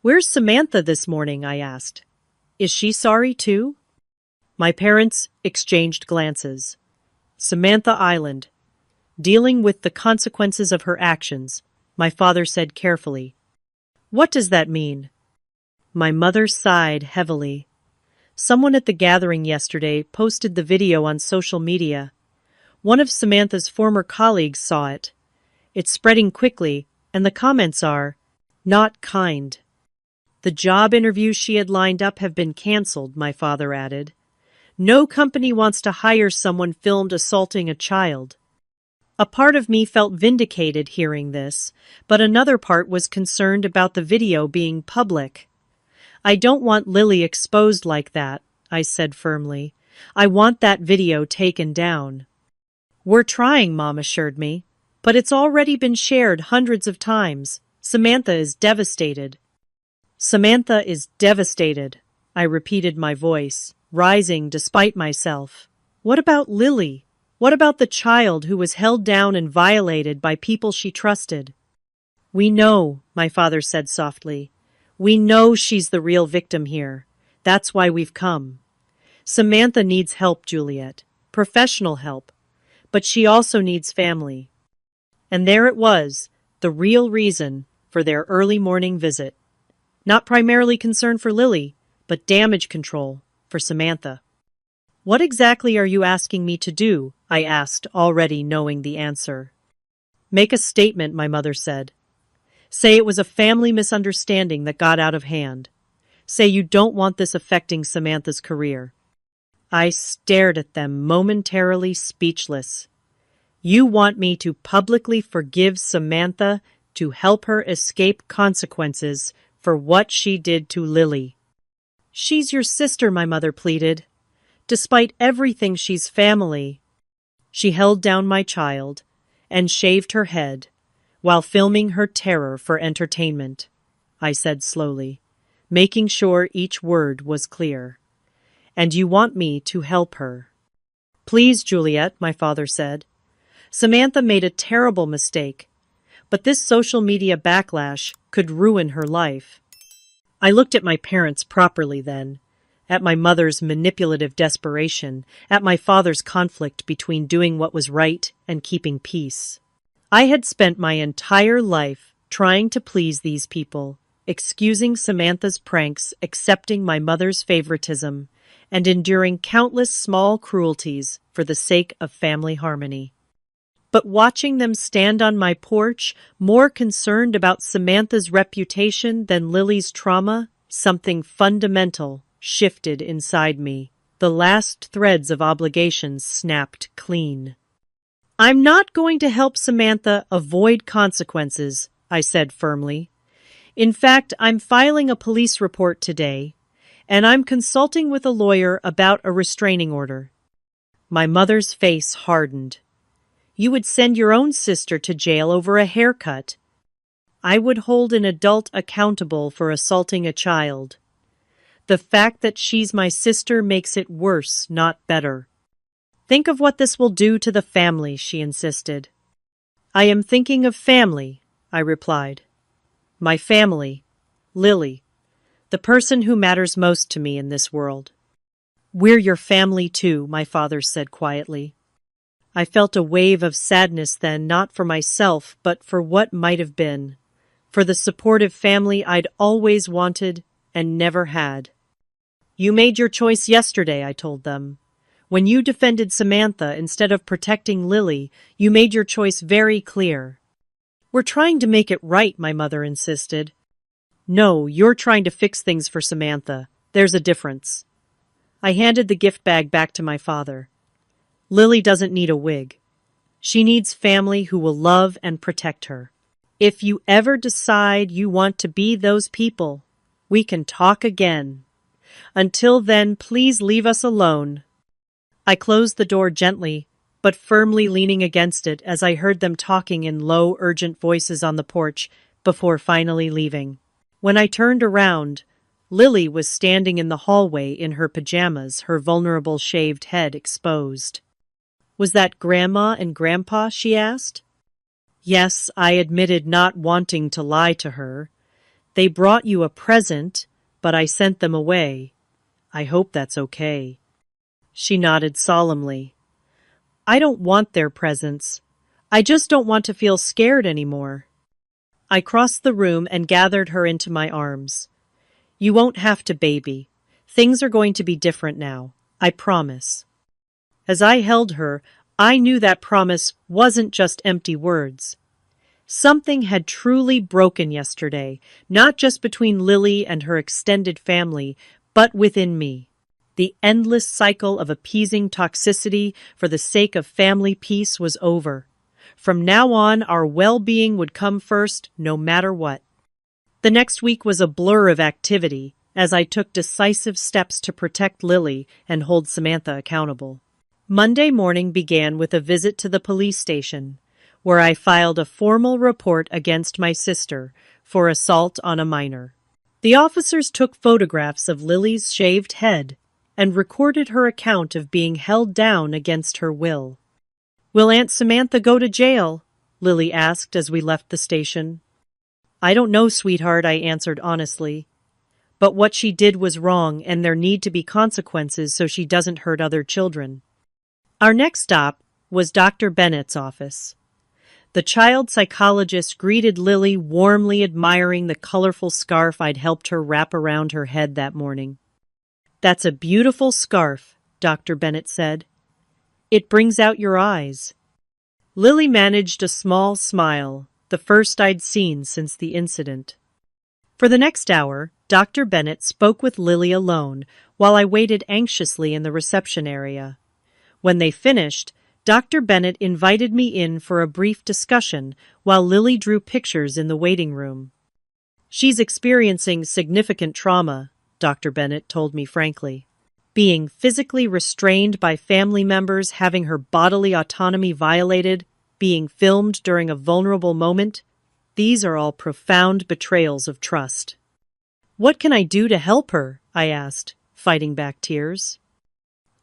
"Where's Samantha this morning?" I asked. "Is she sorry too?" My parents exchanged glances. "Samantha Island. Dealing with the consequences of her actions," my father said carefully. "What does that mean?" My mother sighed heavily. "Someone at the gathering yesterday posted the video on social media. One of Samantha's former colleagues saw it. It's spreading quickly, and the comments are, 'Not kind.' The job interviews she had lined up have been canceled," my father added. "No company wants to hire someone filmed assaulting a child." A part of me felt vindicated hearing this, but another part was concerned about the video being public. "I don't want Lily exposed like that," I said firmly. "I want that video taken down." "We're trying," Mom assured me, "but it's already been shared hundreds of times. Samantha is devastated." "Samantha is devastated," I repeated, my voice rising despite myself. "What about Lily? What about the child who was held down and violated by people she trusted?" "We know," my father said softly. "We know she's the real victim here. That's why we've come. Samantha needs help, Juliet. Professional help. But she also needs family." And there it was, the real reason for their early morning visit. Not primarily concern for Lily, but damage control for Samantha. "What exactly are you asking me to do?" I asked, already knowing the answer. "Make a statement," my mother said. "Say it was a family misunderstanding that got out of hand. Say you don't want this affecting Samantha's career." I stared at them, momentarily speechless. "You want me to publicly forgive Samantha to help her escape consequences for what she did to Lily?" "She's your sister," my mother pleaded. "Despite everything, she's family." She held down my child and shaved her head while filming her terror for entertainment, I said slowly, making sure each word was clear. "And you want me to help her?" "Please, Juliet," my father said. "Samantha made a terrible mistake, but this social media backlash could ruin her life." I looked at my parents properly then, at my mother's manipulative desperation, at my father's conflict between doing what was right and keeping peace. I had spent my entire life trying to please these people, excusing Samantha's pranks, accepting my mother's favoritism, and enduring countless small cruelties for the sake of family harmony. But watching them stand on my porch, more concerned about Samantha's reputation than Lily's trauma, something fundamental shifted inside me. The last threads of obligations snapped clean. "I'm not going to help Samantha avoid consequences," I said firmly. "In fact, I'm filing a police report today, and I'm consulting with a lawyer about a restraining order." My mother's face hardened. "You would send your own sister to jail over a haircut." "I would hold an adult accountable for assaulting a child. The fact that she's my sister makes it worse, not better." "Think of what this will do to the family," she insisted. "I am thinking of family," I replied. "My family, Lily, the person who matters most to me in this world." "We're your family too," my father said quietly. I felt a wave of sadness then, not for myself, but for what might have been, for the supportive family I'd always wanted and never had. "You made your choice yesterday," I told them. "When you defended Samantha instead of protecting Lily, you made your choice very clear." "We're trying to make it right," my mother insisted. "No, you're trying to fix things for Samantha. There's a difference." I handed the gift bag back to my father. "Lily doesn't need a wig. She needs family who will love and protect her. If you ever decide you want to be those people, we can talk again. Until then, please leave us alone." I closed the door gently, but firmly leaning against it as I heard them talking in low, urgent voices on the porch before finally leaving. When I turned around, Lily was standing in the hallway in her pajamas, her vulnerable shaved head exposed. "Was that Grandma and Grandpa?" she asked. "Yes," I admitted, not wanting to lie to her. "They brought you a present, but I sent them away. I hope that's okay." She nodded solemnly. "I don't want their presents. I just don't want to feel scared anymore." I crossed the room and gathered her into my arms. "You won't have to, baby. Things are going to be different now. I promise." As I held her, I knew that promise wasn't just empty words. Something had truly broken yesterday, not just between Lily and her extended family, but within me. The endless cycle of appeasing toxicity for the sake of family peace was over. From now on, our well-being would come first, no matter what. The next week was a blur of activity, as I took decisive steps to protect Lily and hold Samantha accountable. Monday morning began with a visit to the police station, where I filed a formal report against my sister for assault on a minor. The officers took photographs of Lily's shaved head and recorded her account of being held down against her will. "Will Aunt Samantha go to jail?" Lily asked as we left the station. "I don't know, sweetheart," I answered honestly. "But what she did was wrong, and there need to be consequences so she doesn't hurt other children." Our next stop was Dr. Bennett's office. The child psychologist greeted Lily, warmly admiring the colorful scarf I'd helped her wrap around her head that morning. "That's a beautiful scarf," Dr. Bennett said. "It brings out your eyes." Lily managed a small smile, the first I'd seen since the incident. For the next hour, Dr. Bennett spoke with Lily alone while I waited anxiously in the reception area. When they finished, Dr. Bennett invited me in for a brief discussion while Lily drew pictures in the waiting room. "She's experiencing significant trauma," Dr. Bennett told me frankly. "Being physically restrained by family members, having her bodily autonomy violated, being filmed during a vulnerable moment, these are all profound betrayals of trust." "What can I do to help her?" I asked, fighting back tears.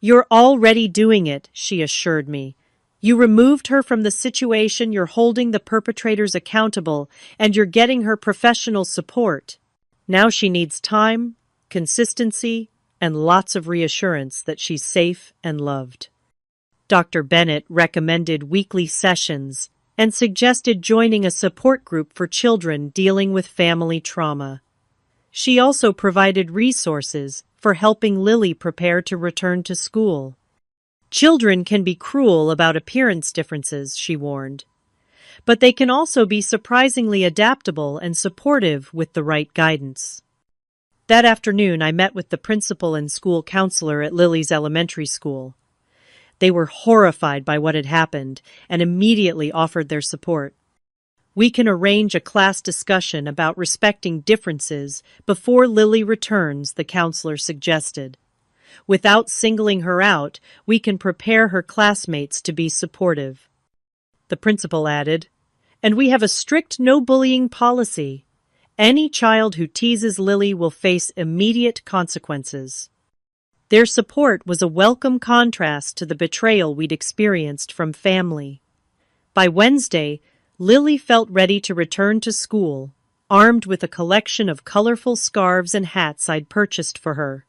"You're already doing it," she assured me. "You removed her from the situation, you're holding the perpetrators accountable, and you're getting her professional support. Now she needs time, consistency, and lots of reassurance that she's safe and loved." Dr. Bennett recommended weekly sessions and suggested joining a support group for children dealing with family trauma. She also provided resources for helping Lily prepare to return to school. Children can be cruel about appearance differences, she warned, but they can also be surprisingly adaptable and supportive with the right guidance. That afternoon, I met with the principal and school counselor at Lily's elementary school. They were horrified by what had happened and immediately offered their support. We can arrange a class discussion about respecting differences before Lily returns, the counselor suggested. Without singling her out, we can prepare her classmates to be supportive. The principal added, and we have a strict no-bullying policy. Any child who teases Lily will face immediate consequences. Their support was a welcome contrast to the betrayal we'd experienced from family. By Wednesday, Lily felt ready to return to school, armed with a collection of colorful scarves and hats I'd purchased for her.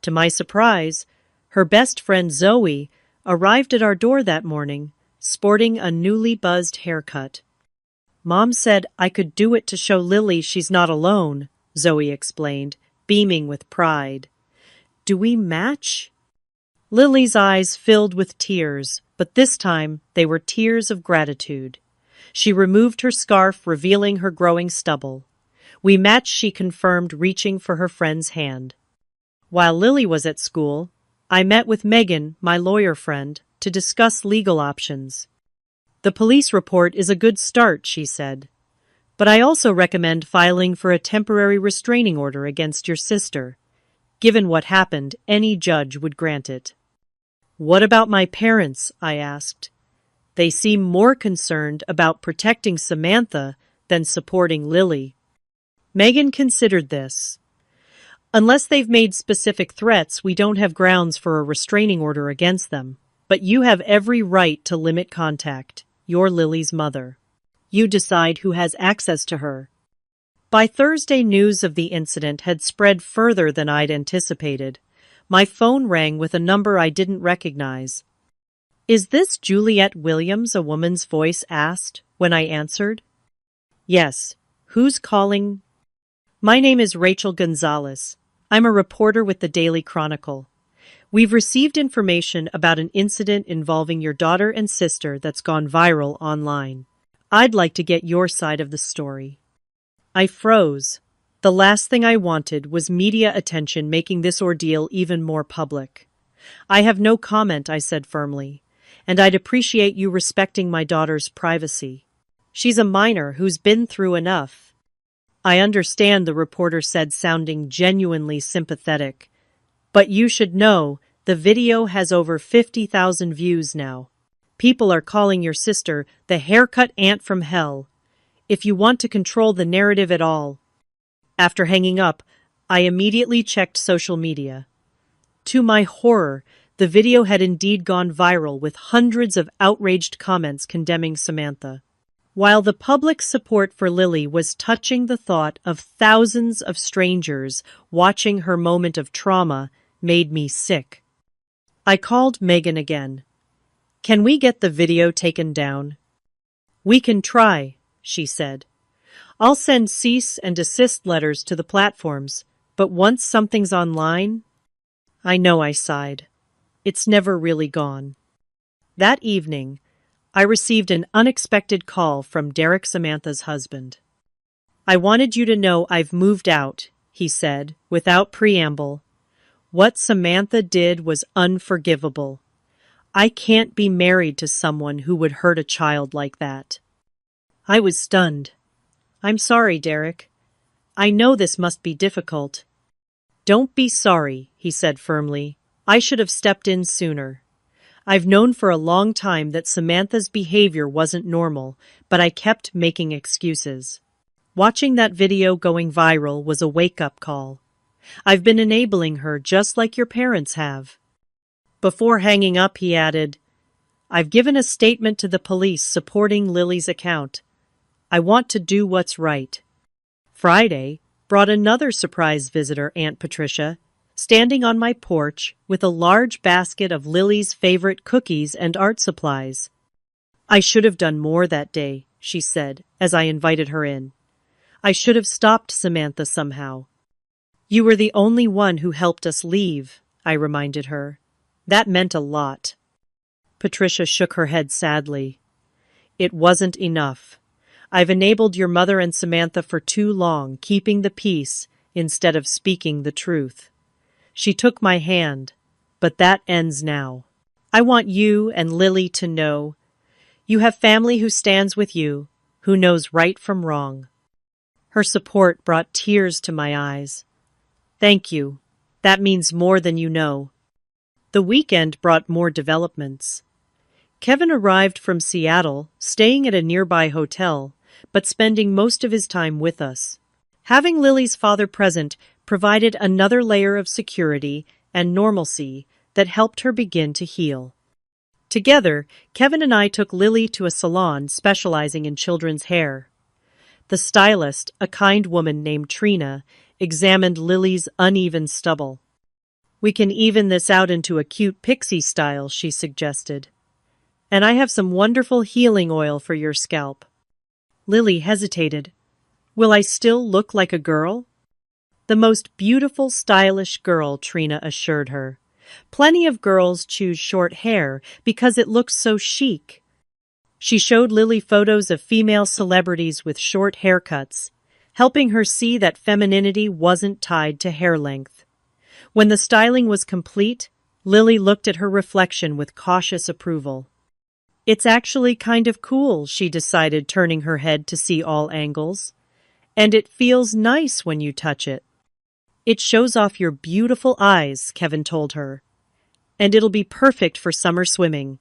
To my surprise, her best friend Zoe arrived at our door that morning, sporting a newly buzzed haircut. Mom said I could do it to show Lily she's not alone, Zoe explained, beaming with pride. Do we match? Lily's eyes filled with tears, but this time they were tears of gratitude. She removed her scarf, revealing her growing stubble. We matched, she confirmed, reaching for her friend's hand. While Lily was at school, I met with Megan, my lawyer friend, to discuss legal options. The police report is a good start, she said. But I also recommend filing for a temporary restraining order against your sister. Given what happened, any judge would grant it. What about my parents? I asked. They seem more concerned about protecting Samantha than supporting Lily. Megan considered this. Unless they've made specific threats, we don't have grounds for a restraining order against them. But you have every right to limit contact. You're Lily's mother. You decide who has access to her. By Thursday, news of the incident had spread further than I'd anticipated. My phone rang with a number I didn't recognize. Is this Juliet Williams? A woman's voice asked when I answered. Yes. Who's calling? My name is Rachel Gonzalez. I'm a reporter with the Daily Chronicle. We've received information about an incident involving your daughter and sister that's gone viral online. I'd like to get your side of the story. I froze. The last thing I wanted was media attention making this ordeal even more public. I have no comment, I said firmly, and I'd appreciate you respecting my daughter's privacy. She's a minor who's been through enough. I understand, the reporter said, sounding genuinely sympathetic. But you should know, the video has over 50,000 views now. People are calling your sister the haircut aunt from hell. If you want to control the narrative at all. After hanging up, I immediately checked social media. To my horror, the video had indeed gone viral with hundreds of outraged comments condemning Samantha. While the public's support for Lily was touching, the thought of thousands of strangers watching her moment of trauma made me sick. I called Megan again. Can we get the video taken down? We can try, she said. I'll send cease and desist letters to the platforms, but once something's online... I know, I sighed. It's never really gone. That evening, I received an unexpected call from Derek, Samantha's husband. I wanted you to know I've moved out, he said, without preamble. What Samantha did was unforgivable. I can't be married to someone who would hurt a child like that. I was stunned. I'm sorry, Derek. I know this must be difficult. Don't be sorry, he said firmly. I should have stepped in sooner. I've known for a long time that Samantha's behavior wasn't normal, but I kept making excuses. Watching that video going viral was a wake-up call. I've been enabling her just like your parents have. Before hanging up, he added, I've given a statement to the police supporting Lily's account. I want to do what's right. Friday brought another surprise visitor, Aunt Patricia, standing on my porch with a large basket of Lily's favorite cookies and art supplies. I should have done more that day, she said, as I invited her in. I should have stopped Samantha somehow. You were the only one who helped us leave, I reminded her. That meant a lot. Patricia shook her head sadly. It wasn't enough. I've enabled your mother and Samantha for too long, keeping the peace instead of speaking the truth. She took my hand, but that ends now. I want you and Lily to know you have family who stands with you, who knows right from wrong. Her support brought tears to my eyes. Thank you. That means more than you know. The weekend brought more developments. Kevin arrived from Seattle, staying at a nearby hotel, but spending most of his time with us. Having Lily's father present provided another layer of security and normalcy that helped her begin to heal. Together, Kevin and I took Lily to a salon specializing in children's hair. The stylist, a kind woman named Trina, examined Lily's uneven stubble. We can even this out into a cute pixie style, she suggested. And I have some wonderful healing oil for your scalp. Lily hesitated. Will I still look like a girl? The most beautiful, stylish girl, Trina assured her. Plenty of girls choose short hair because it looks so chic. She showed Lily photos of female celebrities with short haircuts, helping her see that femininity wasn't tied to hair length. When the styling was complete, Lily looked at her reflection with cautious approval. It's actually kind of cool, she decided, turning her head to see all angles. And it feels nice when you touch it. It shows off your beautiful eyes, Kevin told her. And it'll be perfect for summer swimming.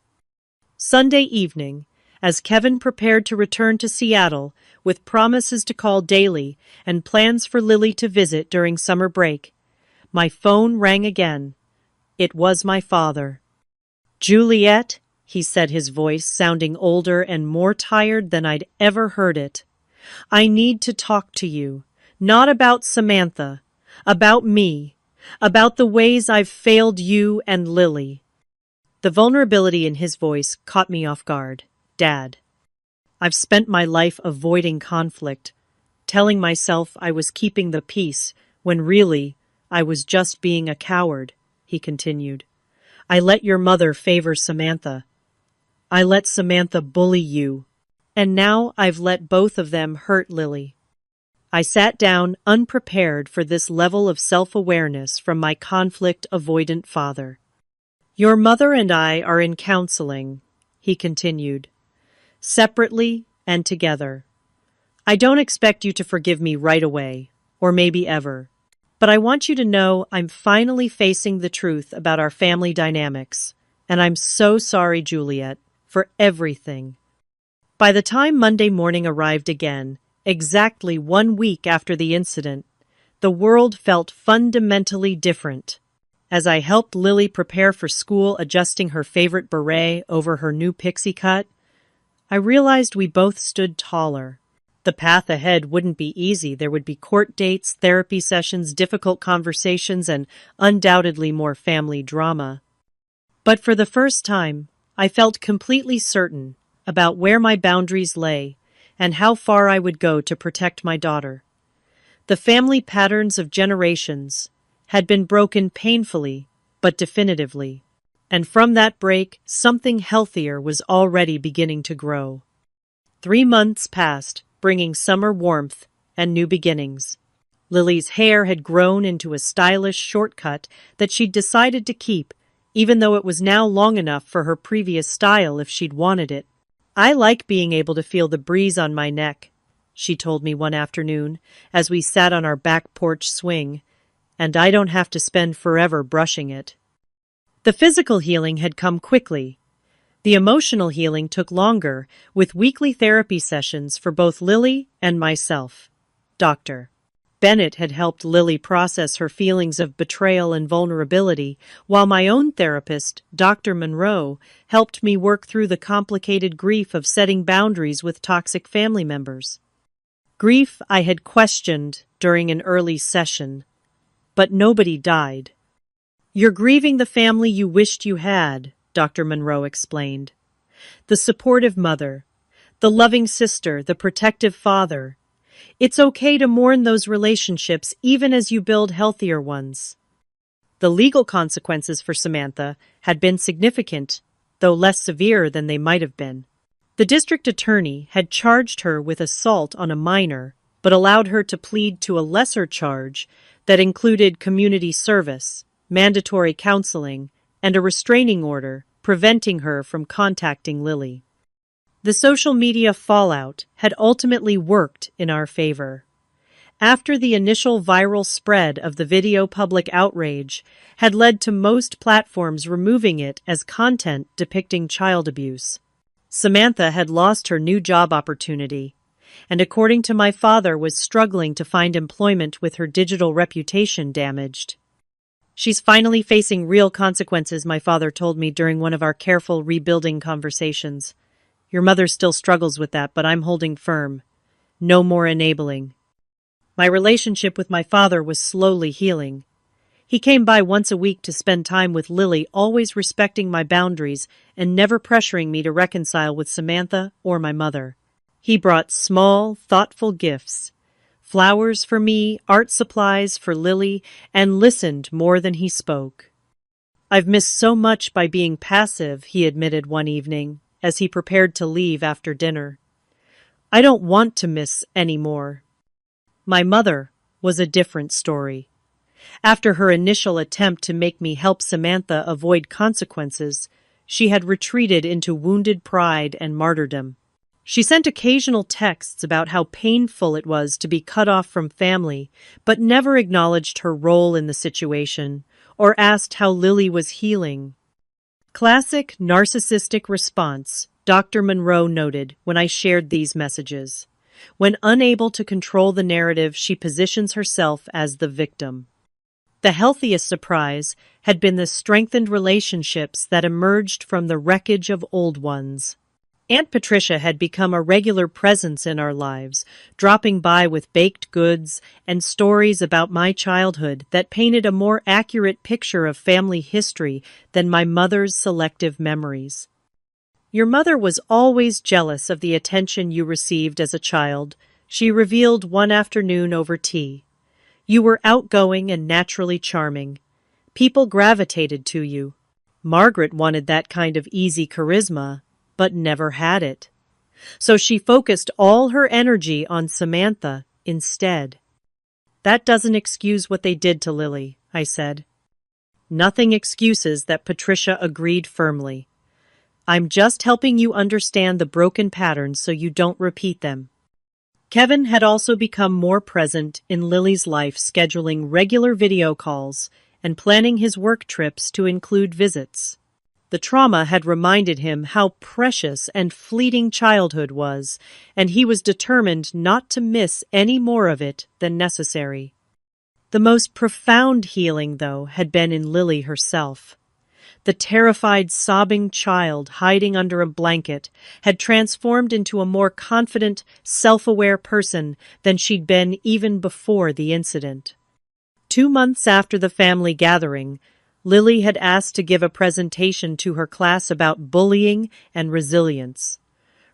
Sunday evening, as Kevin prepared to return to Seattle with promises to call daily and plans for Lily to visit during summer break, my phone rang again. It was my father. Juliet, he said, his voice sounding older and more tired than I'd ever heard it. I need to talk to you, not about Samantha, about me, about the ways I've failed you and Lily. The vulnerability in his voice caught me off guard. Dad, I've spent my life avoiding conflict, telling myself I was keeping the peace when really I was just being a coward, he continued. I let your mother favor Samantha. I let Samantha bully you. And now I've let both of them hurt Lily. I sat down unprepared for this level of self-awareness from my conflict-avoidant father. Your mother and I are in counseling, he continued, separately and together. I don't expect you to forgive me right away, or maybe ever. But I want you to know I'm finally facing the truth about our family dynamics, and I'm so sorry, Juliet, for everything. By the time Monday morning arrived again, exactly 1 week after the incident, the world felt fundamentally different. As I helped Lily prepare for school, adjusting her favorite beret over her new pixie cut, I realized we both stood taller. The path ahead wouldn't be easy. There would be court dates, therapy sessions, difficult conversations, and undoubtedly more family drama. But for the first time, I felt completely certain about where my boundaries lay and how far I would go to protect my daughter. The family patterns of generations had been broken painfully but definitively, and from that break, something healthier was already beginning to grow. 3 months passed, bringing summer warmth and new beginnings. Lily's hair had grown into a stylish shortcut that she'd decided to keep, even though it was now long enough for her previous style if she'd wanted it. I like being able to feel the breeze on my neck, she told me one afternoon as we sat on our back porch swing, and I don't have to spend forever brushing it. The physical healing had come quickly. The emotional healing took longer, with weekly therapy sessions for both Lily and myself. Dr. Bennett had helped Lily process her feelings of betrayal and vulnerability, while my own therapist, Dr. Monroe, helped me work through the complicated grief of setting boundaries with toxic family members. Grief I had questioned during an early session, but nobody died. You're grieving the family you wished you had, Dr. Monroe explained. The supportive mother, the loving sister, the protective father. It's okay to mourn those relationships even as you build healthier ones. The legal consequences for Samantha had been significant, though less severe than they might have been. The district attorney had charged her with assault on a minor, but allowed her to plead to a lesser charge that included community service, mandatory counseling, and a restraining order preventing her from contacting Lily. The social media fallout had ultimately worked in our favor. After the initial viral spread of the video, public outrage had led to most platforms removing it as content depicting child abuse. Samantha had lost her new job opportunity, and according to my father, was struggling to find employment with her digital reputation damaged. She's finally facing real consequences, my father told me during one of our careful rebuilding conversations. Your mother still struggles with that, but I'm holding firm. No more enabling. My relationship with my father was slowly healing. He came by once a week to spend time with Lily, always respecting my boundaries and never pressuring me to reconcile with Samantha or my mother. He brought small, thoughtful gifts, flowers for me, art supplies for Lily, and listened more than he spoke. I've missed so much by being passive, he admitted one evening, as he prepared to leave after dinner. I don't want to miss any more. My mother was a different story. After her initial attempt to make me help Samantha avoid consequences, she had retreated into wounded pride and martyrdom. She sent occasional texts about how painful it was to be cut off from family, but never acknowledged her role in the situation or asked how Lily was healing. Classic narcissistic response, Dr. Monroe noted when I shared these messages. When unable to control the narrative, she positions herself as the victim. The healthiest surprise had been the strengthened relationships that emerged from the wreckage of old ones. Aunt Patricia had become a regular presence in our lives, dropping by with baked goods and stories about my childhood that painted a more accurate picture of family history than my mother's selective memories. Your mother was always jealous of the attention you received as a child, she revealed one afternoon over tea. You were outgoing and naturally charming. People gravitated to you. Margaret wanted that kind of easy charisma, but never had it. So she focused all her energy on Samantha instead. That doesn't excuse what they did to Lily, I said. Nothing excuses that, Patricia agreed firmly. I'm just helping you understand the broken patterns so you don't repeat them. Kevin had also become more present in Lily's life, scheduling regular video calls and planning his work trips to include visits. The trauma had reminded him how precious and fleeting childhood was, and he was determined not to miss any more of it than necessary. The most profound healing, though, had been in Lily herself. The terrified, sobbing child hiding under a blanket had transformed into a more confident, self-aware person than she'd been even before the incident. 2 months after the family gathering, Lily had asked to give a presentation to her class about bullying and resilience.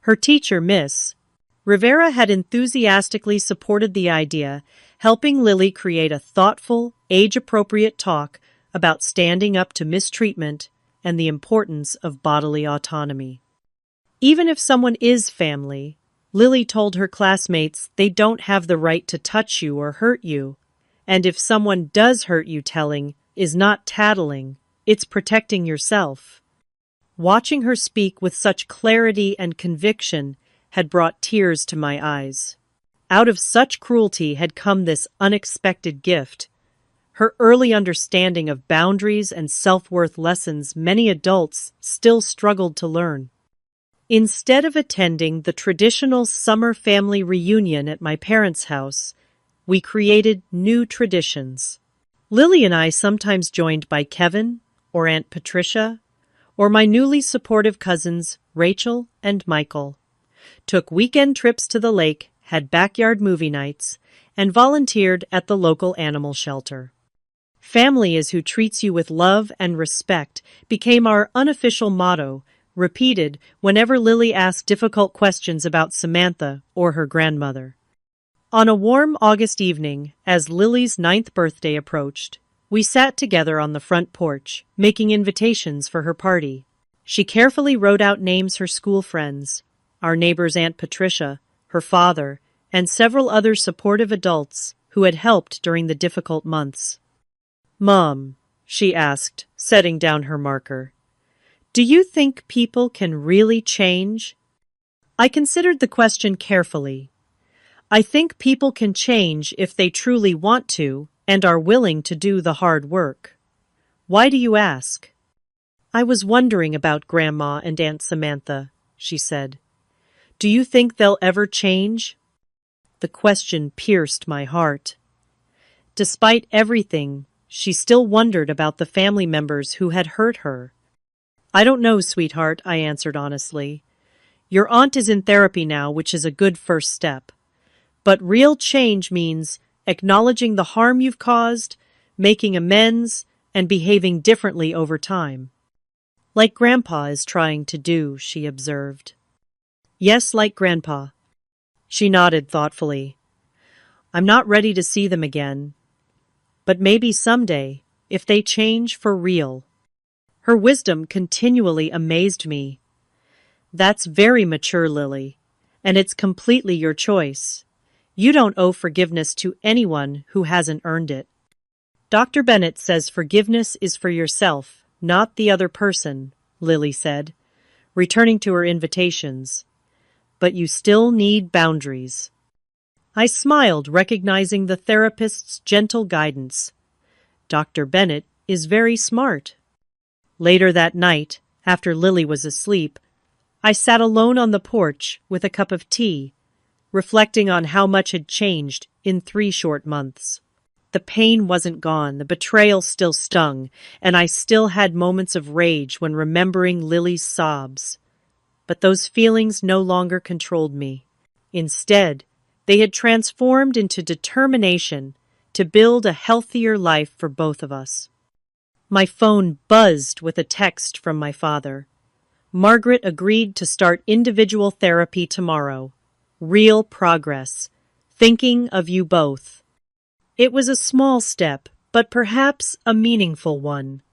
Her teacher, Miss Rivera, had enthusiastically supported the idea, helping Lily create a thoughtful, age-appropriate talk about standing up to mistreatment and the importance of bodily autonomy. Even if someone is family, Lily told her classmates they don't have the right to touch you or hurt you, and if someone does hurt you, telling is not tattling, it's protecting yourself. Watching her speak with such clarity and conviction had brought tears to my eyes. Out of such cruelty had come this unexpected gift. Her early understanding of boundaries and self-worth, lessons many adults still struggled to learn. Instead of attending the traditional summer family reunion at my parents' house, we created new traditions. Lily and I, sometimes joined by Kevin or Aunt Patricia, or my newly supportive cousins Rachel and Michael, took weekend trips to the lake, had backyard movie nights, and volunteered at the local animal shelter. Family is who treats you with love and respect became our unofficial motto, repeated whenever Lily asked difficult questions about Samantha or her grandmother. On a warm August evening, as Lily's ninth birthday approached, we sat together on the front porch, making invitations for her party. She carefully wrote out names her school friends, our neighbor's Aunt Patricia, her father, and several other supportive adults who had helped during the difficult months. "Mom," she asked, setting down her marker, "do you think people can really change?" I considered the question carefully. I think people can change if they truly want to and are willing to do the hard work. Why do you ask? I was wondering about Grandma and Aunt Samantha, she said. Do you think they'll ever change? The question pierced my heart. Despite everything, she still wondered about the family members who had hurt her. I don't know, sweetheart, I answered honestly. Your aunt is in therapy now, which is a good first step. But real change means acknowledging the harm you've caused, making amends, and behaving differently over time. Like Grandpa is trying to do, she observed. Yes, like Grandpa. She nodded thoughtfully. I'm not ready to see them again. But maybe someday, if they change for real. Her wisdom continually amazed me. That's very mature, Lily, and it's completely your choice. You don't owe forgiveness to anyone who hasn't earned it. Dr. Bennett says forgiveness is for yourself, not the other person, Lily said, returning to her invitations. But you still need boundaries. I smiled, recognizing the therapist's gentle guidance. Dr. Bennett is very smart. Later that night, after Lily was asleep, I sat alone on the porch with a cup of tea, reflecting on how much had changed in 3 short months. The pain wasn't gone, the betrayal still stung, and I still had moments of rage when remembering Lily's sobs. But those feelings no longer controlled me. Instead, they had transformed into determination to build a healthier life for both of us. My phone buzzed with a text from my father. Margaret agreed to start individual therapy tomorrow. Real progress. Thinking of you both. It was a small step, but perhaps a meaningful one.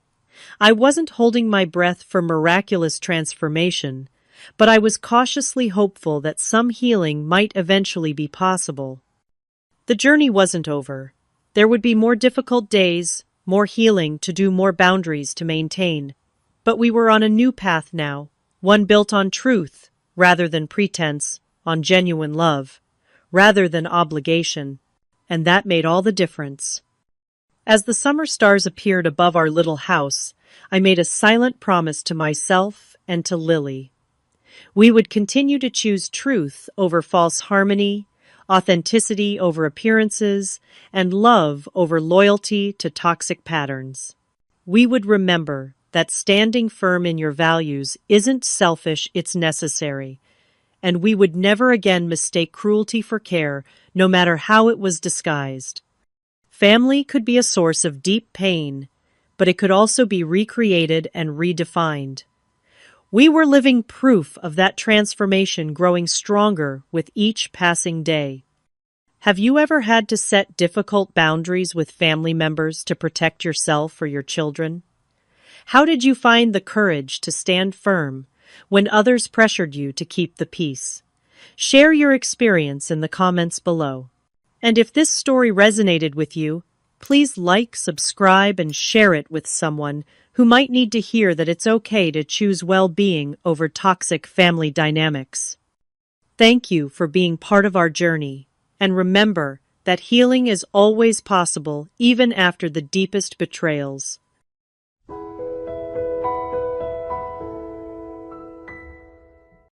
I wasn't holding my breath for miraculous transformation, but I was cautiously hopeful that some healing might eventually be possible. The journey wasn't over. There would be more difficult days, more healing to do, more boundaries to maintain. But we were on a new path now, one built on truth rather than pretense, on genuine love rather than obligation, and that made all the difference. As the summer stars appeared above our little house, I made a silent promise to myself and to Lily. We would continue to choose truth over false harmony, authenticity over appearances, and love over loyalty to toxic patterns. We would remember that standing firm in your values isn't selfish, it's necessary, and we would never again mistake cruelty for care, no matter how it was disguised. Family could be a source of deep pain, but it could also be recreated and redefined. We were living proof of that transformation, growing stronger with each passing day. Have you ever had to set difficult boundaries with family members to protect yourself or your children? How did you find the courage to stand firm when others pressured you to keep the peace? Share your experience in the comments below. And if this story resonated with you, please like, subscribe, and share it with someone who might need to hear that it's okay to choose well-being over toxic family dynamics. Thank you for being part of our journey, and remember that healing is always possible even after the deepest betrayals.